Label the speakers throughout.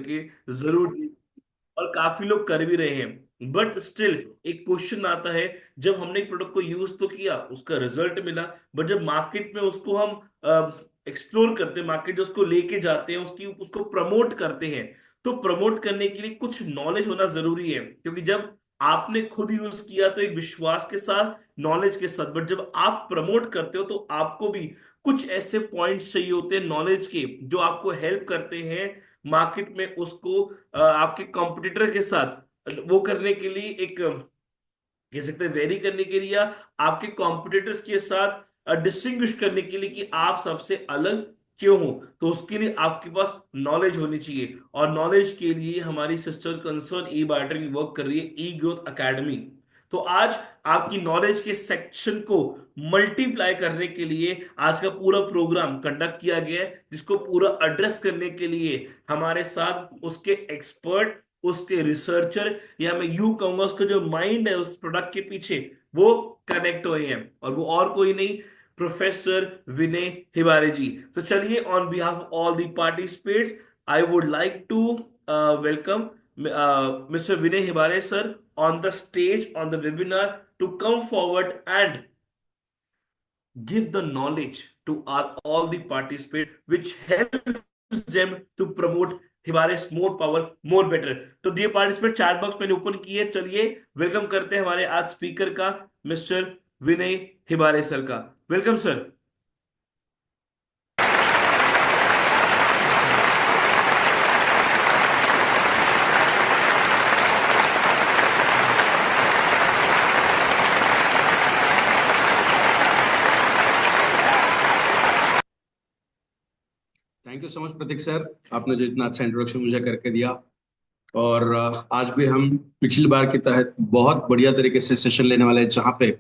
Speaker 1: करके जरूर। और काफी लोग कर भी रहे हैं, बट स्टिल एक क्वेश्चन आता है। जब हमने एक प्रोडक्ट को यूज तो किया, उसका रिजल्ट मिला, बट जब मार्केट में उसको हम एक्सप्लोर करते हैं, मार्केट जो उसको लेके जाते हैं, उसकी उसको प्रमोट करते हैं, तो प्रमोट करने के लिए कुछ नॉलेज होना जरूरी है। क्योंकि जब आपने खुद यूज किया तो एक विश्वास के साथ, नॉलेज के साथ, बट जब आप प्रमोट करते हो तो आपको भी कुछ ऐसे पॉइंट्स चाहिए होते हैं नॉलेज के, जो आपको हेल्प करते हैं मार्केट में उसको आपके कॉम्पिटिटर के साथ वो करने के लिए, एक कह सकते हैं वेरी करने के लिए, या आपके कॉम्पिटिटर्स के साथ डिस्टिंग्विश करने के लिए कि आप सबसे अलग क्यों हो। तो उसके लिए आपके पास नॉलेज होनी चाहिए, और नॉलेज के लिए हमारी सिस्टर कंसर्न ई बार्टरिंग वर्क कर रही है, ई ग्रोथ एकेडमी। तो आज आपकी नॉलेज के सेक्शन को मल्टीप्लाई करने के लिए आज का पूरा प्रोग्राम कंडक्ट किया गया है, जिसको पूरा एड्रेस करने के लिए हमारे साथ उसके एक्सपर्ट, उसके रिसर्चर, या मैं यूं कहूंगा उसका जो माइंड है उस प्रोडक्ट के पीछे, वो कनेक्ट हुए हैं, और वो और कोई नहीं, प्रोफेसर विनय हिबारे जी। तो चलिए, on behalf of all the participates, I would like to welcome Mr. Vinay Hibare sir on the stage on the webinar to come forward and give the knowledge to our all the participants, which helps them to promote Hibare's more power more better। तो dear participate, chat box मैंने open की है, चलिए welcome करते हैं हमारे आज speaker का, मिस्टर विनय हिबारे सर का। Welcome sir.
Speaker 2: Thank you so much Prateek sir, आपने जो इतना अच्छा इंट्रोडक्शन मुझे करके दिया। और आज भी हम पिछली बार की तरह बहुत बढ़िया तरीके से सेशन लेने वाले हैं, जहाँ पे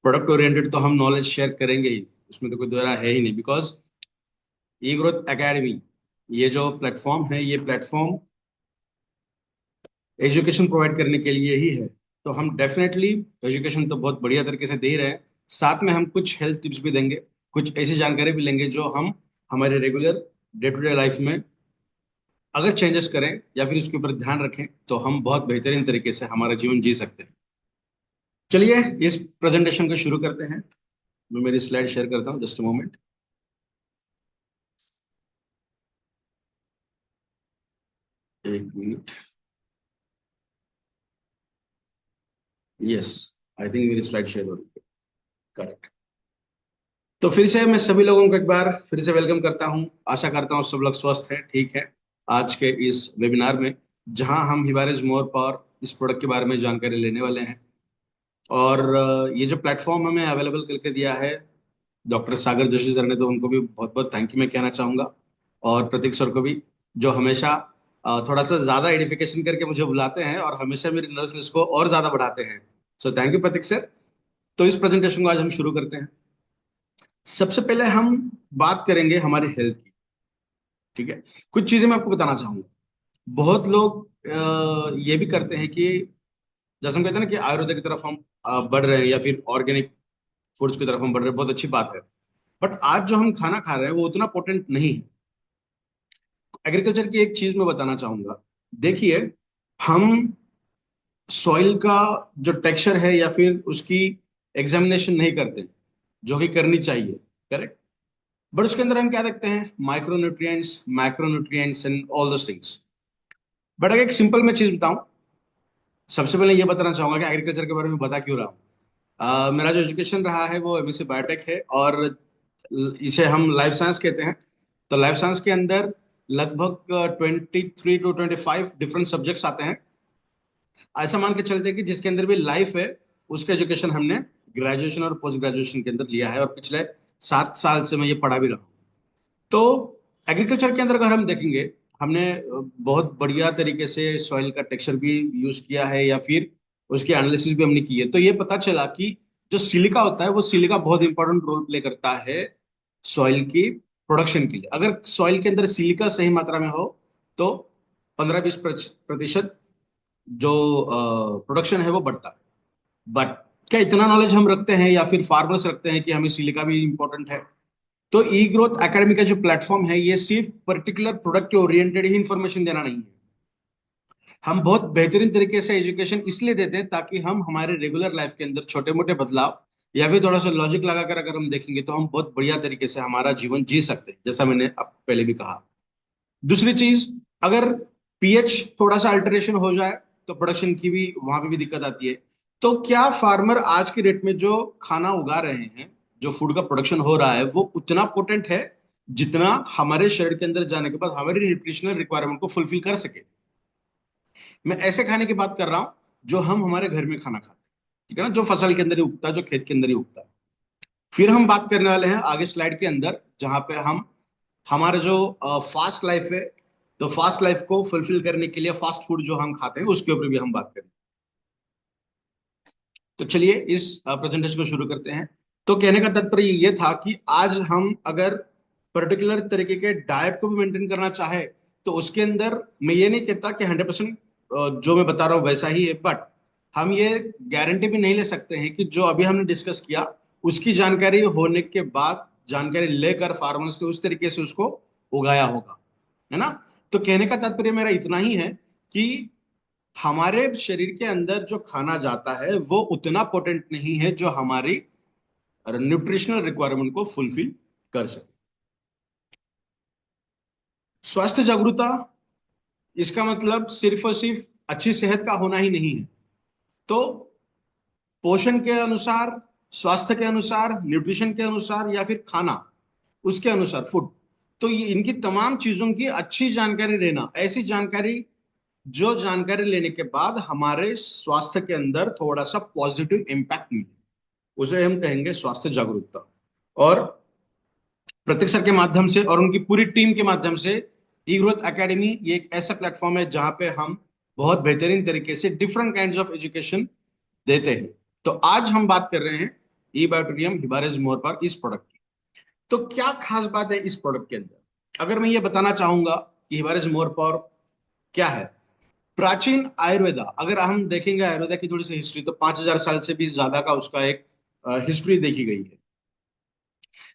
Speaker 2: प्रोडक्ट ओरिएंटेड तो हम नॉलेज शेयर करेंगे ही, उसमें तो कोई दो राय है ही नहीं। बिकॉज ई ग्रोथ एकेडमी, ये जो प्लेटफॉर्म है, ये प्लेटफॉर्म एजुकेशन प्रोवाइड करने के लिए ही है। तो हम डेफिनेटली एजुकेशन तो बहुत बढ़िया तरीके से दे ही रहे हैं, साथ में हम कुछ हेल्थ टिप्स भी देंगे, कुछ ऐसी जानकारी भी लेंगे जो हम हमारे regular day to day life में अगर चेंजेस करें या फिर उसके ऊपर ध्यान रखें, तो हम बहुत बेहतरीन तरीके से हमारा जीवन जी सकते हैं। चलिए इस प्रेजेंटेशन को शुरू करते हैं। मैं मेरी स्लाइड शेयर करता हूँ, जस्ट अ मोमेंट। एक मिनट। यस, आई थिंक मेरी स्लाइड शेयर हो रही है। करेक्ट। तो फिर से मैं सभी लोगों को एक बार फिर से वेलकम करता हूं। आशा करता हूं सब लोग स्वस्थ हैं, ठीक है। आज के इस वेबिनार में, जहां हम हिबारिज मोर पावर इस प्रोडक्ट के बारे में जानकारी लेने वाले हैं। और ये जो प्लेटफॉर्म हमें अवेलेबल करके दिया है डॉक्टर सागर जोशी सर ने, तो उनको भी बहुत बहुत थैंक यू मैं कहना चाहूंगा। और प्रतीक सर को भी, जो हमेशा थोड़ा सा ज्यादा एडिफिकेशन करके मुझे बुलाते हैं और हमेशा मेरी नर्वसनेस को और ज्यादा बढ़ाते हैं। So thank you Prateek sir. तो इस प्रेजेंटेशन को आज हम शुरू करते हैं। सबसे पहले हम बात करेंगे हमारी हेल्थ की, ठीक है। कुछ चीजें मैं आपको बताना चाहूंगा। बहुत लोग ये भी करते हैं कि, जैसे हम कहते हैं ना कि आयुर्वेद की तरफ हम बढ़ रहे हैं, या फिर ऑर्गेनिक फूड्स की तरफ हम बढ़ रहे हैं, बहुत अच्छी बात है। बट आज जो हम खाना खा रहे हैं वो उतना पोटेंट नहीं है। एग्रीकल्चर की एक चीज मैं बताना चाहूंगा। देखिए, हम सॉइल का जो टेक्सचर है या फिर उसकी एग्जामिनेशन नहीं करते, जो कि करनी चाहिए, करेक्ट। बट उसके अंदर हम क्या देखते हैं, micronutrients, macronutrients and all those things. But अगर एक सिंपल मैं चीज बताऊं, सबसे पहले ये बताना चाहूंगा कि एग्रीकल्चर के बारे में बता क्यों रहा हूँ। मेरा जो एजुकेशन रहा है वो एमएससी बायोटेक है, और इसे हम लाइफ साइंस कहते हैं। तो लाइफ साइंस के अंदर लगभग 23 to 25 डिफरेंट सब्जेक्ट्स आते हैं। ऐसा मान के चलते हैं कि जिसके अंदर भी लाइफ है, उसका एजुकेशन हमने ग्रेजुएशन और पोस्ट ग्रेजुएशन के अंदर लिया है, और पिछले 7 साल से मैं ये पढ़ा भी रहा हूँ। तो एग्रीकल्चर के अंदर अगर हम देखेंगे, हमने बहुत बढ़िया तरीके से सॉइल का टेक्सचर भी यूज किया है, या फिर उसकी एनालिसिस भी हमने की है। तो ये पता चला कि जो सिलिका होता है, वो सिलिका बहुत इंपॉर्टेंट रोल प्ले करता है सॉइल की प्रोडक्शन के लिए। अगर सॉइल के अंदर सिलिका सही मात्रा में हो, तो 15-20% जो प्रोडक्शन है वो बढ़ता है। बट क्या इतना नॉलेज हम रखते हैं, या फिर फार्मर्स रखते हैं, कि हमें सिलिका भी इंपॉर्टेंट है? तो ई ग्रोथ एकेडमी का जो प्लेटफॉर्म है, ये सिर्फ पर्टिकुलर प्रोडक्ट के ओरिएंटेड ही इंफॉर्मेशन देना नहीं है। हम बहुत बेहतरीन तरीके से एजुकेशन इसलिए देते हैं ताकि हम हमारे रेगुलर लाइफ के अंदर छोटे मोटे बदलाव या फिर थोड़ा सा लॉजिक लगाकर अगर हम देखेंगे तो हम बहुत बढ़िया तरीके से हमारा जीवन जी सकते हैं, जैसा मैंने आपको पहले भी कहा। दूसरी चीज, अगर पीएच थोड़ा सा अल्टरेशन हो जाए तो प्रोडक्शन की भी वहां पे भी दिक्कत आती है। तो क्या फार्मर आज की डेट में जो खाना उगा रहे हैं, जो फूड का प्रोडक्शन हो रहा है, वो उतना पोटेंट है जितना हमारे शरीर के अंदर जाने के बाद हमारी न्यूट्रिशनल रिक्वायरमेंट को फुलफिल कर सके? मैं ऐसे खाने की बात कर रहा हूं जो हम हमारे घर में खाना खाते हैं, ठीक है ना, जो फसल के अंदर ही उगता है, जो खेत के अंदर ही उगता है। फिर हम बात करने वाले हैं आगे स्लाइड के अंदर, जहां पे हम हमारे जो फास्ट लाइफ है, तो फास्ट लाइफ को फुलफिल करने के लिए फास्ट फूड जो हम खाते हैं उसके ऊपर भी हम बात करें। तो चलिए इस प्रेजेंटेशन को शुरू करते हैं। तो कहने का तात्पर्य ये था कि आज हम अगर पर्टिकुलर तरीके के डाइट को भी मेंटेन करना चाहे तो उसके अंदर मैं ये नहीं कहता कि 100% जो मैं बता रहा हूँ वैसा ही है, बट हम ये गारंटी भी नहीं ले सकते हैं कि जो अभी हमने डिस्कस किया उसकी जानकारी होने के बाद, जानकारी लेकर फार्मर्स ने उस तरीके से उसको उगाया होगा, है ना। तो कहने का तात्पर्य मेरा इतना ही है कि हमारे शरीर के अंदर जो खाना जाता है वो उतना पोटेंट नहीं है जो हमारी न्यूट्रिशनल रिक्वायरमेंट को फुलफिल कर सके। स्वास्थ्य जागरूकता, इसका मतलब सिर्फ और सिर्फ अच्छी सेहत का होना ही नहीं है। तो पोषण के अनुसार, स्वास्थ्य के अनुसार, न्यूट्रिशन के अनुसार या फिर खाना उसके अनुसार फूड, तो ये इनकी तमाम चीजों की अच्छी जानकारी लेना, ऐसी जानकारी जो जानकारी लेने के बाद हमारे स्वास्थ्य के अंदर थोड़ा सा पॉजिटिव इम्पैक्ट मिले, उसे हम कहेंगे स्वास्थ्य जागरूकता। और प्रतीक सर के माध्यम से और उनकी पूरी टीम के माध्यम से ई ग्रोथ एकेडमी ये एक ऐसा प्लेटफॉर्म है जहां पे हम बहुत बेहतरीन तरीके से डिफरेंट काइंड ऑफ एजुकेशन देते हैं। तो आज हम बात कर रहे हैं ई बायोटोरियम हिबारेज मोरपार इस प्रोडक्ट की। तो क्या खास बात है इस प्रोडक्ट के अंदर, अगर मैं ये बताना चाहूंगा कि हिबारेज मोरपार क्या है। प्राचीन आयुर्वेदा, अगर हम देखेंगे आयुर्वेदा की थोड़ी सी हिस्ट्री, तो 5,000 साल से भी ज्यादा का उसका एक हिस्ट्री देखी गई है।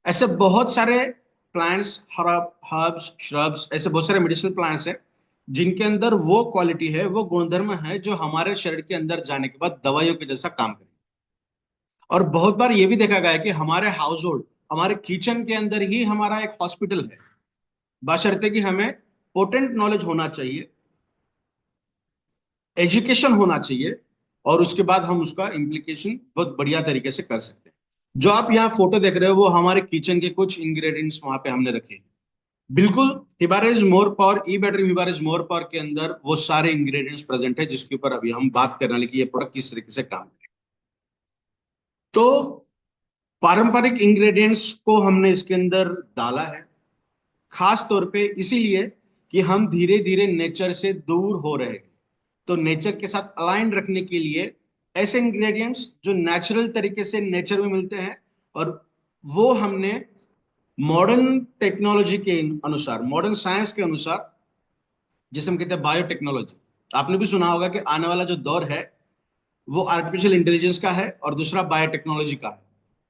Speaker 2: ऐसे बहुत सारे प्लांट्स, हर्ब्स, श्रब्स, ऐसे बहुत सारे मेडिसिनल प्लांट्स हैं जिनके अंदर वो क्वालिटी है, वो गुणधर्म है जो हमारे शरीर के अंदर जाने के बाद दवाइयों के जैसा काम करे। और बहुत बार ये भी देखा गया है कि हमारे हाउस होल्ड, हमारे किचन के अंदर ही हमारा एक हॉस्पिटल है, बशर्ते कि हमें पोटेंट नॉलेज होना चाहिए, एजुकेशन होना चाहिए, और उसके बाद हम उसका इम्प्लीकेशन बहुत बढ़िया तरीके से कर सकते हैं। जो आप यहाँ फोटो देख रहे हो वो हमारे किचन के कुछ इंग्रेडिएंट्स वहां पे हमने रखे हैं। बिल्कुल हिबारेज मोर पावर, ई बैटरी हिबारेज मोर पावर के अंदर वो सारे इंग्रेडिएंट्स प्रेजेंट है जिसके ऊपर अभी हम बात करने वाले कि ये प्रोडक्ट किस तरीके से काम करेगा। तो पारंपरिक इंग्रेडिएंट्स को हमने इसके अंदर डाला है खास तौर पे इसीलिए कि हम धीरे धीरे नेचर से दूर हो रहे हैं। तो नेचर के साथ अलाइन रखने के लिए ऐसे इंग्रेडिएंट्स जो नेचुरल तरीके से नेचर में मिलते हैं, और वो हमने मॉडर्न टेक्नोलॉजी के अनुसार, मॉडर्न साइंस के अनुसार, जिसे हम कहते हैं बायोटेक्नोलॉजी। आपने भी सुना होगा कि आने वाला जो दौर है वो आर्टिफिशियल इंटेलिजेंस का है और दूसरा बायोटेक्नोलॉजी का है।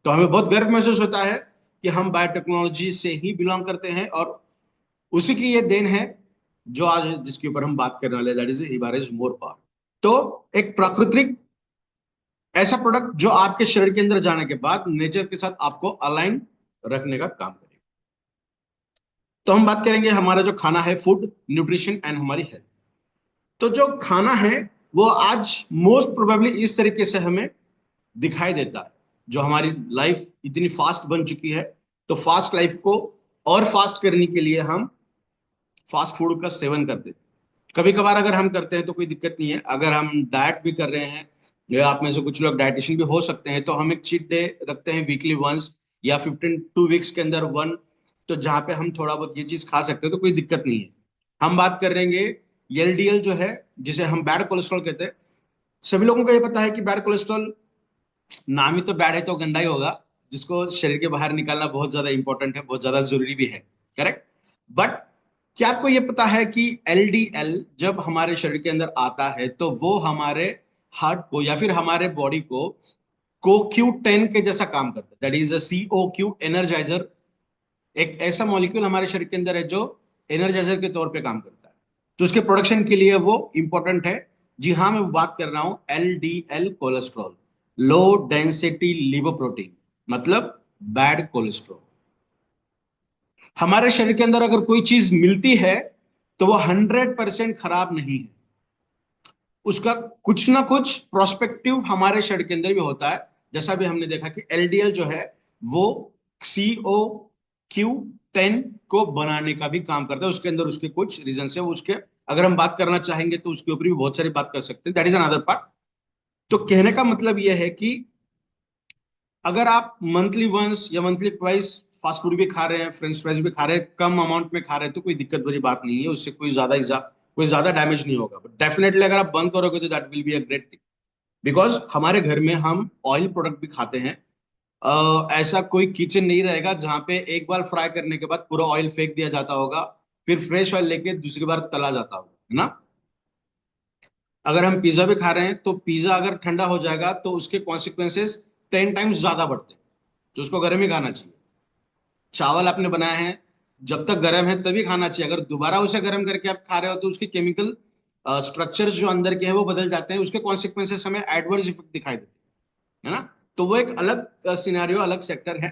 Speaker 2: तो हमें बहुत गर्व महसूस होता है कि हम बायोटेक्नोलॉजी से ही बिलोंग करते हैं, और उसी की ये देन है जो आज जिसके ऊपर हम बात करने वाले, दैट इज हिबारेज मोर पावर। तो एक प्राकृतिक ऐसा प्रोडक्ट जो आपके शरीर के अंदर जाने के बाद नेचर के साथ आपको अलाइन रखने का काम करेगा। तो हम बात करेंगे हमारा जो खाना है, फूड, न्यूट्रिशन एंड हमारी हेल्थ। तो जो खाना है वो आज मोस्ट प्रोबेबली इस तरीके से हमें दिखाई देता है। जो हमारी लाइफ इतनी फास्ट बन चुकी है, तो फास्ट लाइफ को और फास्ट करने के लिए हम फास्ट फूड का सेवन करते हैं। कभी कभार अगर हम करते हैं तो कोई दिक्कत नहीं है, अगर हम डाइट भी कर रहे हैं, या आप में से कुछ लोग डाइटिशियन भी हो सकते हैं, तो हम एक चीट डे रखते हैं वीकली वंस, या 15 2 वीक्स के अंदर वन, तो जहाँ पे हम थोड़ा बहुत ये चीज खा सकते हैं, तो कोई दिक्कत नहीं है। हम बात कर रहेंगे एलडीएल जो है, जिसे हम बैड कोलेस्ट्रॉल कहते हैं। सभी लोगों को ये पता है कि बैड कोलेस्ट्रॉल, नाम ही तो बैड है तो गंदा ही होगा, जिसको शरीर के बाहर निकालना बहुत ज्यादा इंपॉर्टेंट है, बहुत ज्यादा जरूरी भी है, करेक्ट। बट क्या आपको ये पता है कि एलडीएल जब हमारे शरीर के अंदर आता है तो वो हमारे हार्ट को या फिर हमारे बॉडी को CoQ10 के जैसा काम करता है, that is a CoQ energiser. एक ऐसा मॉलिक्यूल हमारे शरीर के अंदर है जो एनर्जाइजर के तौर पे काम करता है। तो उसके प्रोडक्शन के लिए वो इंपॉर्टेंट है। जी हाँ, मैं बात कर रहा हूं LDL cholesterol, low density lipoprotein, मतलब बैड कोलेस्ट्रॉल। हमारे शरीर के अंदर अगर कोई चीज मिलती है तो वो 100% खराब नहीं है, उसका कुछ ना कुछ प्रोस्पेक्टिव हमारे शरीर के अंदर भी होता है। जैसा भी हमने देखा कि एलडीएल जो है वो CO Q10 को बनाने का भी काम करता है, उसके अंदर उसके कुछ रीजन है, वो उसके अगर हम बात करना चाहेंगे तो उसके ऊपर भी बहुत सारी बात कर सकते हैं, दैट इज अनदर पार्ट। तो कहने का मतलब यह है कि अगर आप मंथली वंस या मंथली ट्वाइस फास्ट फूड भी खा रहे हैं, फ्रेंच फ्राइज भी खा रहे हैं, कम अमाउंट में खा रहे हैं, तो कोई दिक्कत वाली बात नहीं है, उससे कोई ज्यादा डैमेज नहीं होगा। बट डेफिनेटली अगर आप बंद करोगे तो that will be a great thing, because हमारे घर में हम ऑयल प्रोडक्ट भी खाते हैं। ऐसा कोई किचन नहीं रहेगा जहां पे एक बार फ्राई करने के बाद पूरा ऑयल फेंक दिया जाता होगा, फिर फ्रेश ऑयल लेके दूसरी बार तला जाता होगा, है ना। अगर हम पिज्जा भी खा रहे हैं तो पिज्जा अगर ठंडा हो जाएगा तो उसके कॉन्सिक्वेंसेस 10 टाइम्स ज्यादा बढ़ते हैं, तो उसको गर्म ही खाना चाहिए। चावल आपने बनाया है, जब तक गर्म है तभी खाना चाहिए, अगर दोबारा उसे गर्म करके आप खा रहे हो तो उसके केमिकल स्ट्रक्चर्स जो अंदर के हैं वो बदल जाते हैं, उसके कॉन्सिक्वेंसेस हमें एडवर्स इफेक्ट दिखाई देते हैं, है ना। तो वो एक अलग सिनेरियो, अलग सेक्टर है।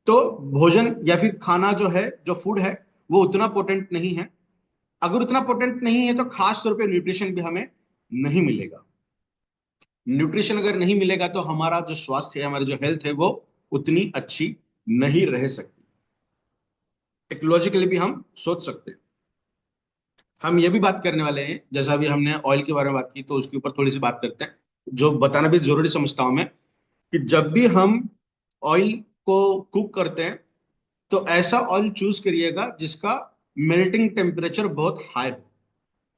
Speaker 2: तो भोजन या फिर खाना जो है, जो फूड है, वो उतना पोटेंट नहीं है। अगर उतना पोटेंट नहीं है तो खास तौर पे न्यूट्रिशन भी हमें नहीं मिलेगा। न्यूट्रिशन अगर नहीं मिलेगा तो हमारा जो स्वास्थ्य है, हमारी जो हेल्थ है, वो उतनी अच्छी नहीं रह सकती। एक लॉजिकली भी हम सोच सकते हैं। हम ये भी बात करने वाले हैं, जैसा भी हमने ऑयल के बारे में बात की तो उसके ऊपर थोड़ी सी बात करते हैं, जो बताना भी जरूरी समझता हूं मैं, कि जब भी हम ऑयल को कुक करते हैं तो ऐसा ऑयल चूज करिएगा जिसका मेल्टिंग टेम्परेचर बहुत हाई हो।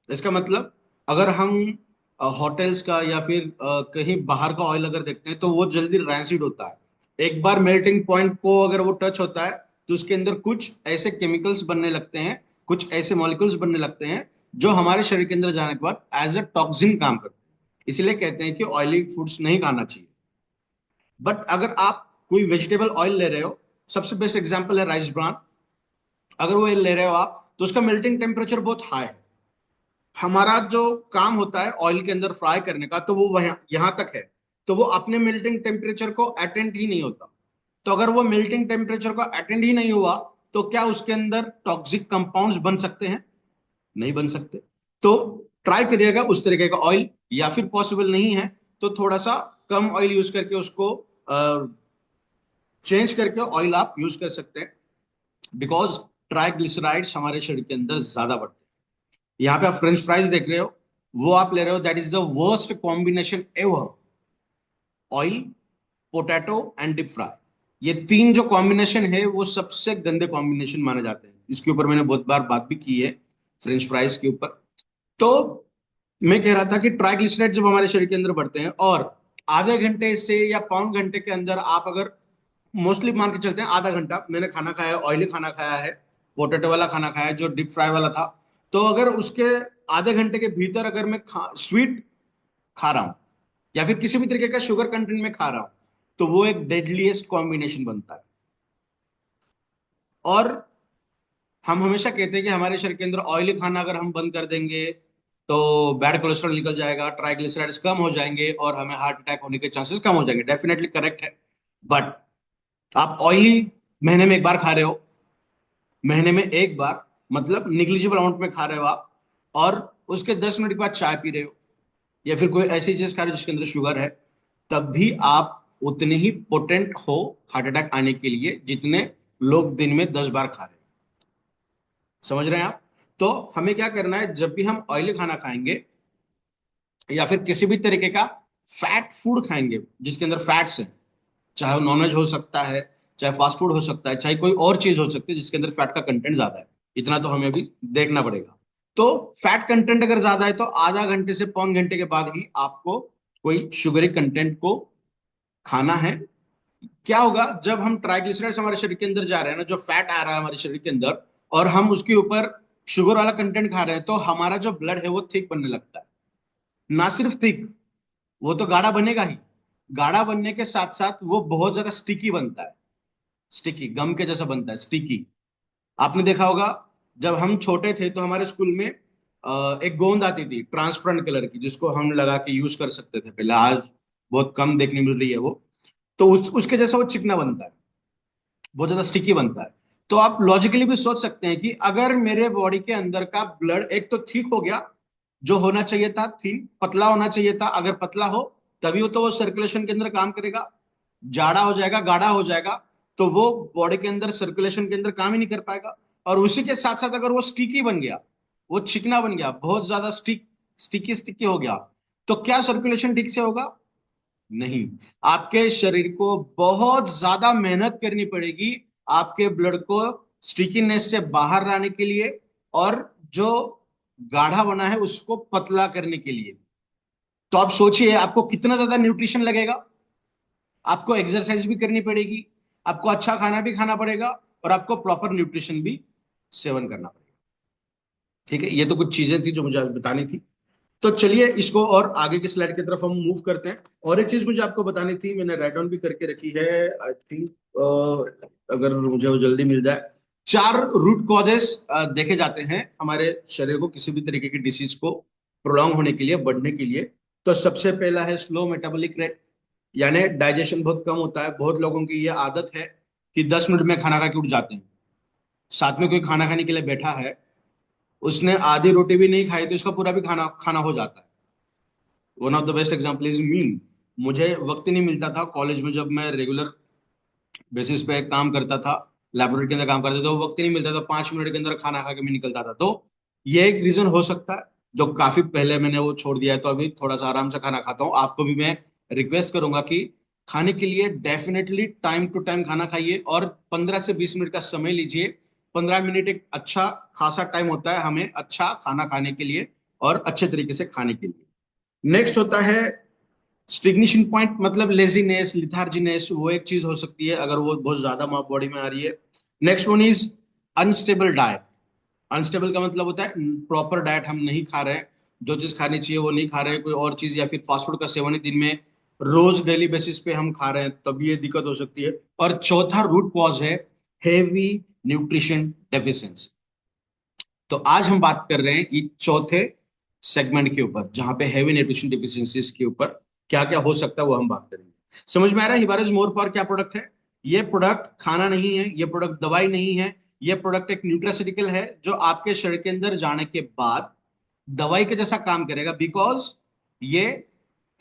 Speaker 2: इसका मतलब अगर हम होटल्स का या फिर कहीं बाहर का ऑयल अगर देखते हैं तो वो जल्दी रैंसिड होता है। एक बार मेल्टिंग पॉइंट को अगर वो टच होता है तो उसके अंदर कुछ ऐसे केमिकल्स बनने लगते हैं, कुछ ऐसे मॉलिक्यूल्स बनने लगते हैं जो हमारे शरीर के अंदर जाने के बाद एज अ टॉक्सिन काम करते हैं। इसलिए कहते हैं कि ऑयली फूड्स नहीं खाना चाहिए। बट अगर आप कोई वेजिटेबल ऑयल ले रहे हो, सबसे बेस्ट एग्जांपल है राइस ब्रान, अगर वो ले रहे हो आप तो उसका मेल्टिंग टेम्परेचर बहुत हाई है। हमारा जो काम होता है ऑयल के अंदर फ्राई करने का तो वो वहां यहां तक है, तो वो अपने मेल्टिंग टेम्परेचर को अटेंड ही नहीं होता। तो अगर वो मेल्टिंग टेम्परेचर को अटेंड ही नहीं हुआ तो क्या उसके अंदर टॉक्सिक कंपाउंड्स बन सकते हैं? नहीं बन सकते। तो ट्राई करिएगा उस तरीके का ऑयल, या फिर पॉसिबल नहीं है तो थोड़ा सा कम ऑयल यूज करके उसको चेंज करके ऑयल आप यूज कर सकते हैं, बिकॉज ट्राइग्लिसराइड्स हमारे शरीर के अंदर ज्यादा बढ़ते हैं। यहाँ पे आप फ्रेंच फ्राइज देख रहे हो, वो आप ले रहे हो, that is the worst combination ever. Oil, potato and deep fry, ये तीन जो कॉम्बिनेशन है वो सबसे गंदे कॉम्बिनेशन माने जाते हैं। इसके ऊपर मैंने बहुत बार बात भी की है, फ्रेंच फ्राइज के ऊपर। तो मैं कह रहा था कि ट्राइग्लिसराइड जब हमारे शरीर के अंदर बढ़ते हैं और आधे घंटे से या पौन घंटे के अंदर आप अगर, मोस्टली मान के चलते हैं आधा घंटा, मैंने खाना खाया, ऑयली खाना खाया है, पोटैटो वाला खाना खाया जो डीप फ्राई वाला था, तो अगर उसके आधे घंटे के भीतर अगर मैं स्वीट खा रहा हूं या फिर किसी भी तरीके का शुगर कंटेंट में खा रहा हूं तो वो एक डेडलीस्ट कॉम्बिनेशन बनता है। और हम हमेशा कहते हैं कि हमारे शरीर के अंदर ऑयली खाना अगर हम बंद कर देंगे तो बैड कोलेस्ट्रॉल निकल जाएगा, ट्राइग्लिसराइड्स कम हो जाएंगे और हमें हार्ट अटैक होने के चांसेस कम हो जाएंगे। डेफिनेटली करेक्ट है। बट आप ऑयली महीने में एक बार खा रहे हो, महीने में एक बार मतलब निग्लिजिबल अमाउंट में खा रहे हो आप, और उसके 10 मिनट के बाद चाय पी रहे हो या फिर कोई ऐसी चीज खा रहे हो जिसके अंदर शुगर है, तब भी आप उतने ही पोटेंट हो हार्ट अटैक आने के लिए जितने लोग दिन में 10 बार खा रहे हैं। समझ रहे हैं आप? तो हमें क्या करना है, जब भी हम ऑयली खाना खाएंगे या फिर किसी भी तरीके का फैट फूड खाएंगे जिसके अंदर फैट्स है, चाहे वो नॉनवेज हो सकता है, चाहे फास्ट फूड हो सकता है, चाहे कोई और चीज हो सकती है जिसके अंदर फैट का कंटेंट ज्यादा है, इतना तो हमें अभी देखना पड़ेगा। तो फैट कंटेंट अगर ज्यादा है तो आधा घंटे से पौन घंटे के बाद ही आपको कोई शुगरी कंटेंट को खाना है। क्या होगा जब हम ट्राइग्लिसराइड्स हमारे शरीर के अंदर जा रहे हैं ना, जो फैट आ रहा है हमारे शरीर के अंदर, और हम उसके ऊपर शुगर वाला कंटेंट खा रहे हैं, तो हमारा जो ब्लड है वो थिक बनने लगता है। ना सिर्फ थिक, वो तो गाढ़ा बनेगा ही, गाढ़ा बनने के साथ साथ वो बहुत ज्यादा स्टिकी बनता है, स्टिकी गम के जैसा बनता है, स्टिकी। आपने देखा होगा जब हम छोटे थे तो हमारे स्कूल में एक गोंद आती थी ट्रांसपेरेंट कलर की, जिसको हम लगा के यूज कर सकते थे पहले, आज बहुत कम देखने मिल रही है वो। तो उसके जैसा वो चिकना बनता है, बहुत ज्यादा स्टिकी बनता है। तो आप लॉजिकली भी सोच सकते हैं कि अगर मेरे बॉडी के अंदर का ब्लड एक तो ठीक हो गया, जो होना चाहिए था थिन, पतला होना चाहिए था, अगर पतला हो तभी वो तो वो सर्कुलेशन के अंदर काम करेगा। जाड़ा हो जाएगा, गाढ़ा हो जाएगा, तो वो बॉडी के अंदर सर्कुलेशन के अंदर काम ही नहीं कर पाएगा। और उसी के साथ साथ अगर वो स्टिकी बन गया, वो चिकना बन गया, बहुत ज्यादा स्टिकी स्टिकी हो गया, तो क्या सर्कुलेशन ठीक से होगा? नहीं। आपके शरीर को बहुत ज्यादा मेहनत करनी पड़ेगी आपके ब्लड को स्टिकीनेस से बाहर लाने के लिए, और जो गाढ़ा बना है उसको पतला करने के लिए। तो आप सोचिए आपको कितना ज्यादा न्यूट्रिशन लगेगा। आपको एक्सरसाइज भी करनी पड़ेगी, आपको अच्छा खाना भी खाना पड़ेगा, और आपको प्रॉपर न्यूट्रिशन भी सेवन करना पड़ेगा। ठीक है, ये तो कुछ चीजें थी जो मुझे आज बतानी थी। तो चलिए इसको और आगे की स्लाइड की तरफ हम मूव करते हैं। और एक चीज मुझे आपको बतानी थी, मैंने राइट डाउन भी करके रखी है, आई थिंक अगर मुझे वो जल्दी मिल जाए। 4 रूट कॉजेस देखे जाते हैं हमारे शरीर को किसी भी तरीके की डिसीज को प्रोलॉन्ग होने के लिए, बढ़ने के लिए। तो सबसे पहला है स्लो मेटाबॉलिक रेट, यानी डाइजेशन बहुत कम होता है। बहुत लोगों की ये आदत है कि 10 मिनट में खाना खा के उठ जाते हैं। साथ में कोई खाना खाने के लिए बैठा है, उसने आधी रोटी भी नहीं खाई तो इसका पूरा भी खाना खाना हो जाता है। One of the best example is me. मुझे वक्त ही नहीं मिलता था कॉलेज में, जब मैं रेगुलर बेसिस पे काम करता था, लेबोरेटरी के अंदर काम करता था, तो वक्त ही नहीं मिलता था, 5 मिनट के अंदर खाना खा के मैं निकलता था। तो ये एक रीजन हो सकता है, जो काफी पहले मैंने वो छोड़ दिया है, तो अभी थोड़ा सा आराम से खाना खाता हूँ। आपको भी मैं रिक्वेस्ट करूंगा कि खाने के लिए डेफिनेटली टाइम टू टाइम खाना खाइए, और 15 से 20 मिनट का समय लीजिए। 15 मिनट एक अच्छा खासा टाइम होता है हमें अच्छा खाना खाने के लिए, और अच्छे तरीके से खाने के लिए। नेक्स्ट होता है स्टिग्नेशन पॉइंट, मतलब लेजीनेस, लिथार्जीनेस, वो एक चीज हो सकती है अगर वो बहुत ज्यादा बॉडी में आ रही है। Next one is unstable diet. Unstable का मतलब होता है प्रॉपर डाइट हम नहीं खा रहे हैं, जो चीज खानी चाहिए वो नहीं खा रहे हैं, कोई और चीज, या फिर फास्ट फूड का सेवन ही दिन में रोज डेली बेसिस पे हम खा रहे हैं, तब ये दिक्कत हो सकती है। और चौथा रूट कॉज है हेवी न्यूट्रिशन डेफिशिएंसी। तो आज हम बात कर रहे हैं कि चौथे सेगमेंट के ऊपर, जहां पे हैवी न्यूट्रिशन डिफिशियंसीज के ऊपर क्या क्या हो सकता है वो हम बात करेंगे। समझ में आ रहा है हिबारिस मोर पावर क्या प्रोडक्ट है? ये प्रोडक्ट खाना नहीं है, ये प्रोडक्ट दवाई नहीं है, ये प्रोडक्ट एक न्यूट्रास्यूटिकल है, जो आपके शरीर के अंदर जाने के बाद दवाई के जैसा काम करेगा, बिकॉज ये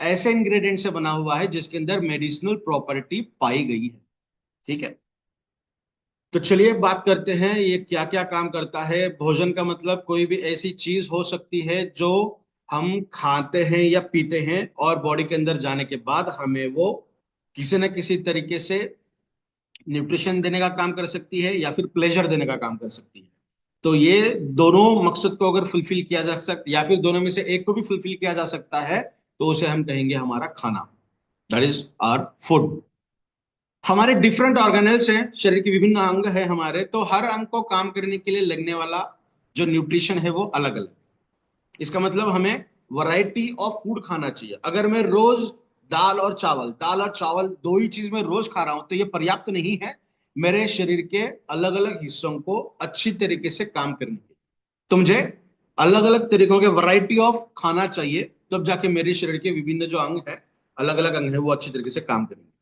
Speaker 2: ऐसे इंग्रेडिएंट से बना हुआ है जिसके अंदर मेडिसिनल प्रॉपर्टी पाई गई है। ठीक है, तो चलिए बात करते हैं ये क्या क्या काम करता है। भोजन का मतलब कोई भी ऐसी चीज हो सकती है जो हम खाते हैं या पीते हैं, और बॉडी के अंदर जाने के बाद हमें वो किसी न किसी तरीके से न्यूट्रिशन देने का काम कर सकती है, या फिर प्लेजर देने का काम कर सकती है। तो ये दोनों मकसद को अगर फुलफिल किया जा सकता, या फिर दोनों में से एक को भी फुलफिल किया जा सकता है, तो उसे हम कहेंगे हमारा खाना, दैट इज आवर फूड। हमारे डिफरेंट ऑर्गेनल्स हैं, शरीर के विभिन्न अंग हैं हमारे, तो हर अंग को काम करने के लिए लगने वाला जो न्यूट्रिशन है वो अलग अलग। इसका मतलब हमें वैरायटी ऑफ फूड खाना चाहिए। अगर मैं रोज दाल और चावल दो ही चीज में रोज खा रहा हूं, तो ये पर्याप्त नहीं है मेरे शरीर के अलग अलग हिस्सों को अच्छी तरीके से काम करने के लिए। तो मुझे अलग अलग तरीकों के वैरायटी ऑफ खाना चाहिए, तब जाके मेरे शरीर के विभिन्न जो अंग है, अलग अलग अंग है, वो अच्छी तरीके से काम करेंगे।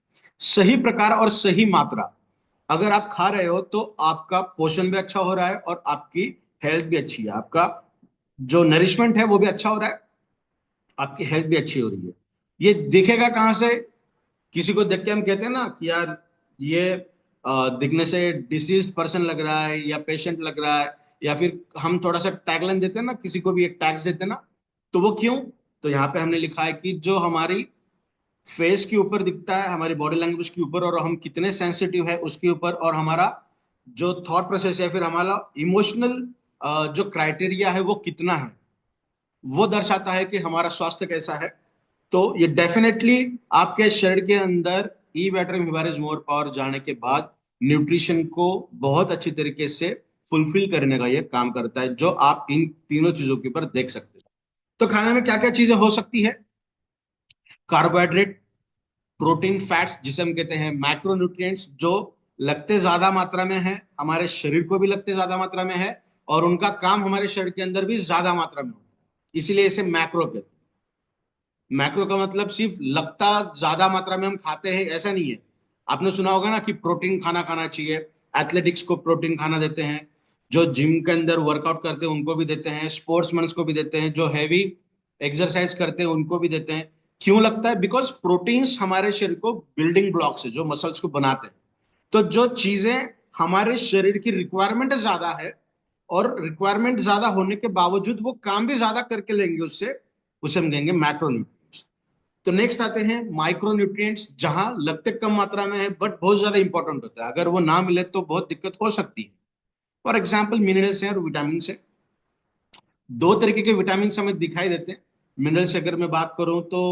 Speaker 2: सही प्रकार और सही मात्रा अगर आप खा रहे हो, तो आपका पोषण भी अच्छा हो रहा है, और आपकी हेल्थ भी अच्छी है, आपका जो नरिशमेंट है वो भी अच्छा हो रहा है, आपकी हेल्थ भी अच्छी हो रही है। ये दिखेगा कहाँ से? किसी को देख के हम कहते हैं ना कि यार ये दिखने से डिसीज पर्सन लग रहा है, या पेशेंट लग रहा है, या फिर हम थोड़ा सा टैगलाइन देते हैं ना, किसी को भी एक टैग्स देते हैं ना, तो वो क्यों? तो यहाँ पे हमने लिखा है कि जो हमारी फेस के ऊपर दिखता है, हमारी बॉडी लैंग्वेज के ऊपर, और हम कितने सेंसिटिव है उसके ऊपर, और हमारा जो थॉट प्रोसेस है, फिर हमारा इमोशनल जो क्राइटेरिया है वो कितना है, वो दर्शाता है कि हमारा स्वास्थ्य कैसा है। तो ये डेफिनेटली आपके शरीर के अंदर ई बैटरी हिबारिस मोर पावर जाने के बाद न्यूट्रिशन को बहुत अच्छी तरीके से फुलफिल करने का ये काम करता है, जो आप इन तीनों चीजों के ऊपर देख सकते हैं। तो खाने में क्या क्या चीजें हो सकती है? कार्बोहाइड्रेट, प्रोटीन, फैट्स जिसे हम कहते हैं मैक्रोन्यूट्रिएंट्स, जो लगते ज्यादा मात्रा में है, हमारे शरीर को भी लगते ज्यादा मात्रा में है, और उनका काम हमारे शरीर के अंदर भी ज्यादा मात्रा में हो। इसीलिए इसे मैक्रो कहते हैं। मैक्रो का मतलब सिर्फ लगता ज्यादा मात्रा में हम खाते हैं ऐसा नहीं है। आपने सुना होगा ना कि प्रोटीन खाना खाना चाहिए। एथलेटिक्स को प्रोटीन खाना देते हैं, जो जिम के अंदर वर्कआउट करते हैं उनको भी देते हैं, स्पोर्ट्समैन को भी देते हैं, जो हैवी एक्सरसाइज करते हैं उनको भी देते हैं। क्यों लगता है? बिकॉज प्रोटीन्स हमारे शरीर को बिल्डिंग ब्लॉक्स है जो मसल्स को बनाते हैं। तो जो चीजें हमारे शरीर की रिक्वायरमेंट ज्यादा है और रिक्वायरमेंट ज्यादा होने के बावजूद वो काम भी ज्यादा करके लेंगे उससे, उसे हम कहेंगे मैक्रोन्यूट्रिएंट्स। तो नेक्स्ट आते हैं माइक्रोन्यूट्रिएंट्स, जहां लगते कम मात्रा में है बट बहुत ज्यादा इंपॉर्टेंट होता है। अगर वो ना मिले तो बहुत दिक्कत हो सकती है। फॉर एग्जाम्पल मिनरल्स हैं और विटामिन है। दो तरीके के विटामिन हमें दिखाई देते हैं। मिनरल्स अगर मैं बात करूं तो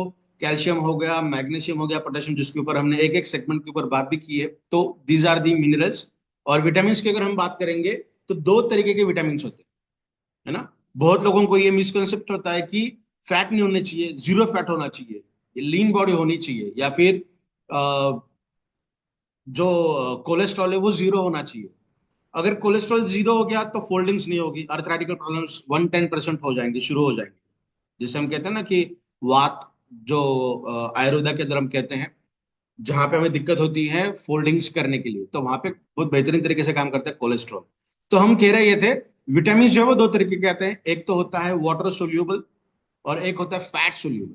Speaker 2: कैल्शियम हो गया, मैग्नीशियम हो गया, पोटेशियम, जिसके ऊपर हमने एक एक सेगमेंट के ऊपर बात भी की है। तो दीज आर दी मिनरल्स। और विटामिन की अगर हम बात करेंगे तो दो तरीके के विटामिन होते हैं, है ना। बहुत लोगों को ये मिसकंसेप्ट होता है कि फैट नहीं होने चाहिए, जीरो फैट होना चाहिए, लीन बॉडी होनी चाहिए, या फिर जो कोलेस्ट्रॉल है वो जीरो होना चाहिए। अगर कोलेस्ट्रॉल जीरो हो गया तो फोल्डिंग्स नहीं होगी, अर्थराइटिकल प्रॉब्लम्स 110% हो जाएंगे, शुरू हो जाएंगे। जैसे हम कहते हैं ना कि वात, जो आयुर्वेदा के अंदर हम कहते हैं, जहां पे हमें दिक्कत होती है फोल्डिंग्स करने के लिए, तो वहां पे बहुत बेहतरीन तरीके से काम करता है कोलेस्ट्रॉल। तो हम कह रहे ये थे, विटामिन जो है वो दो तरीके के आते हैं। एक तो होता है वाटर सोल्यूबल और एक होता है फैट सोल्यूबल।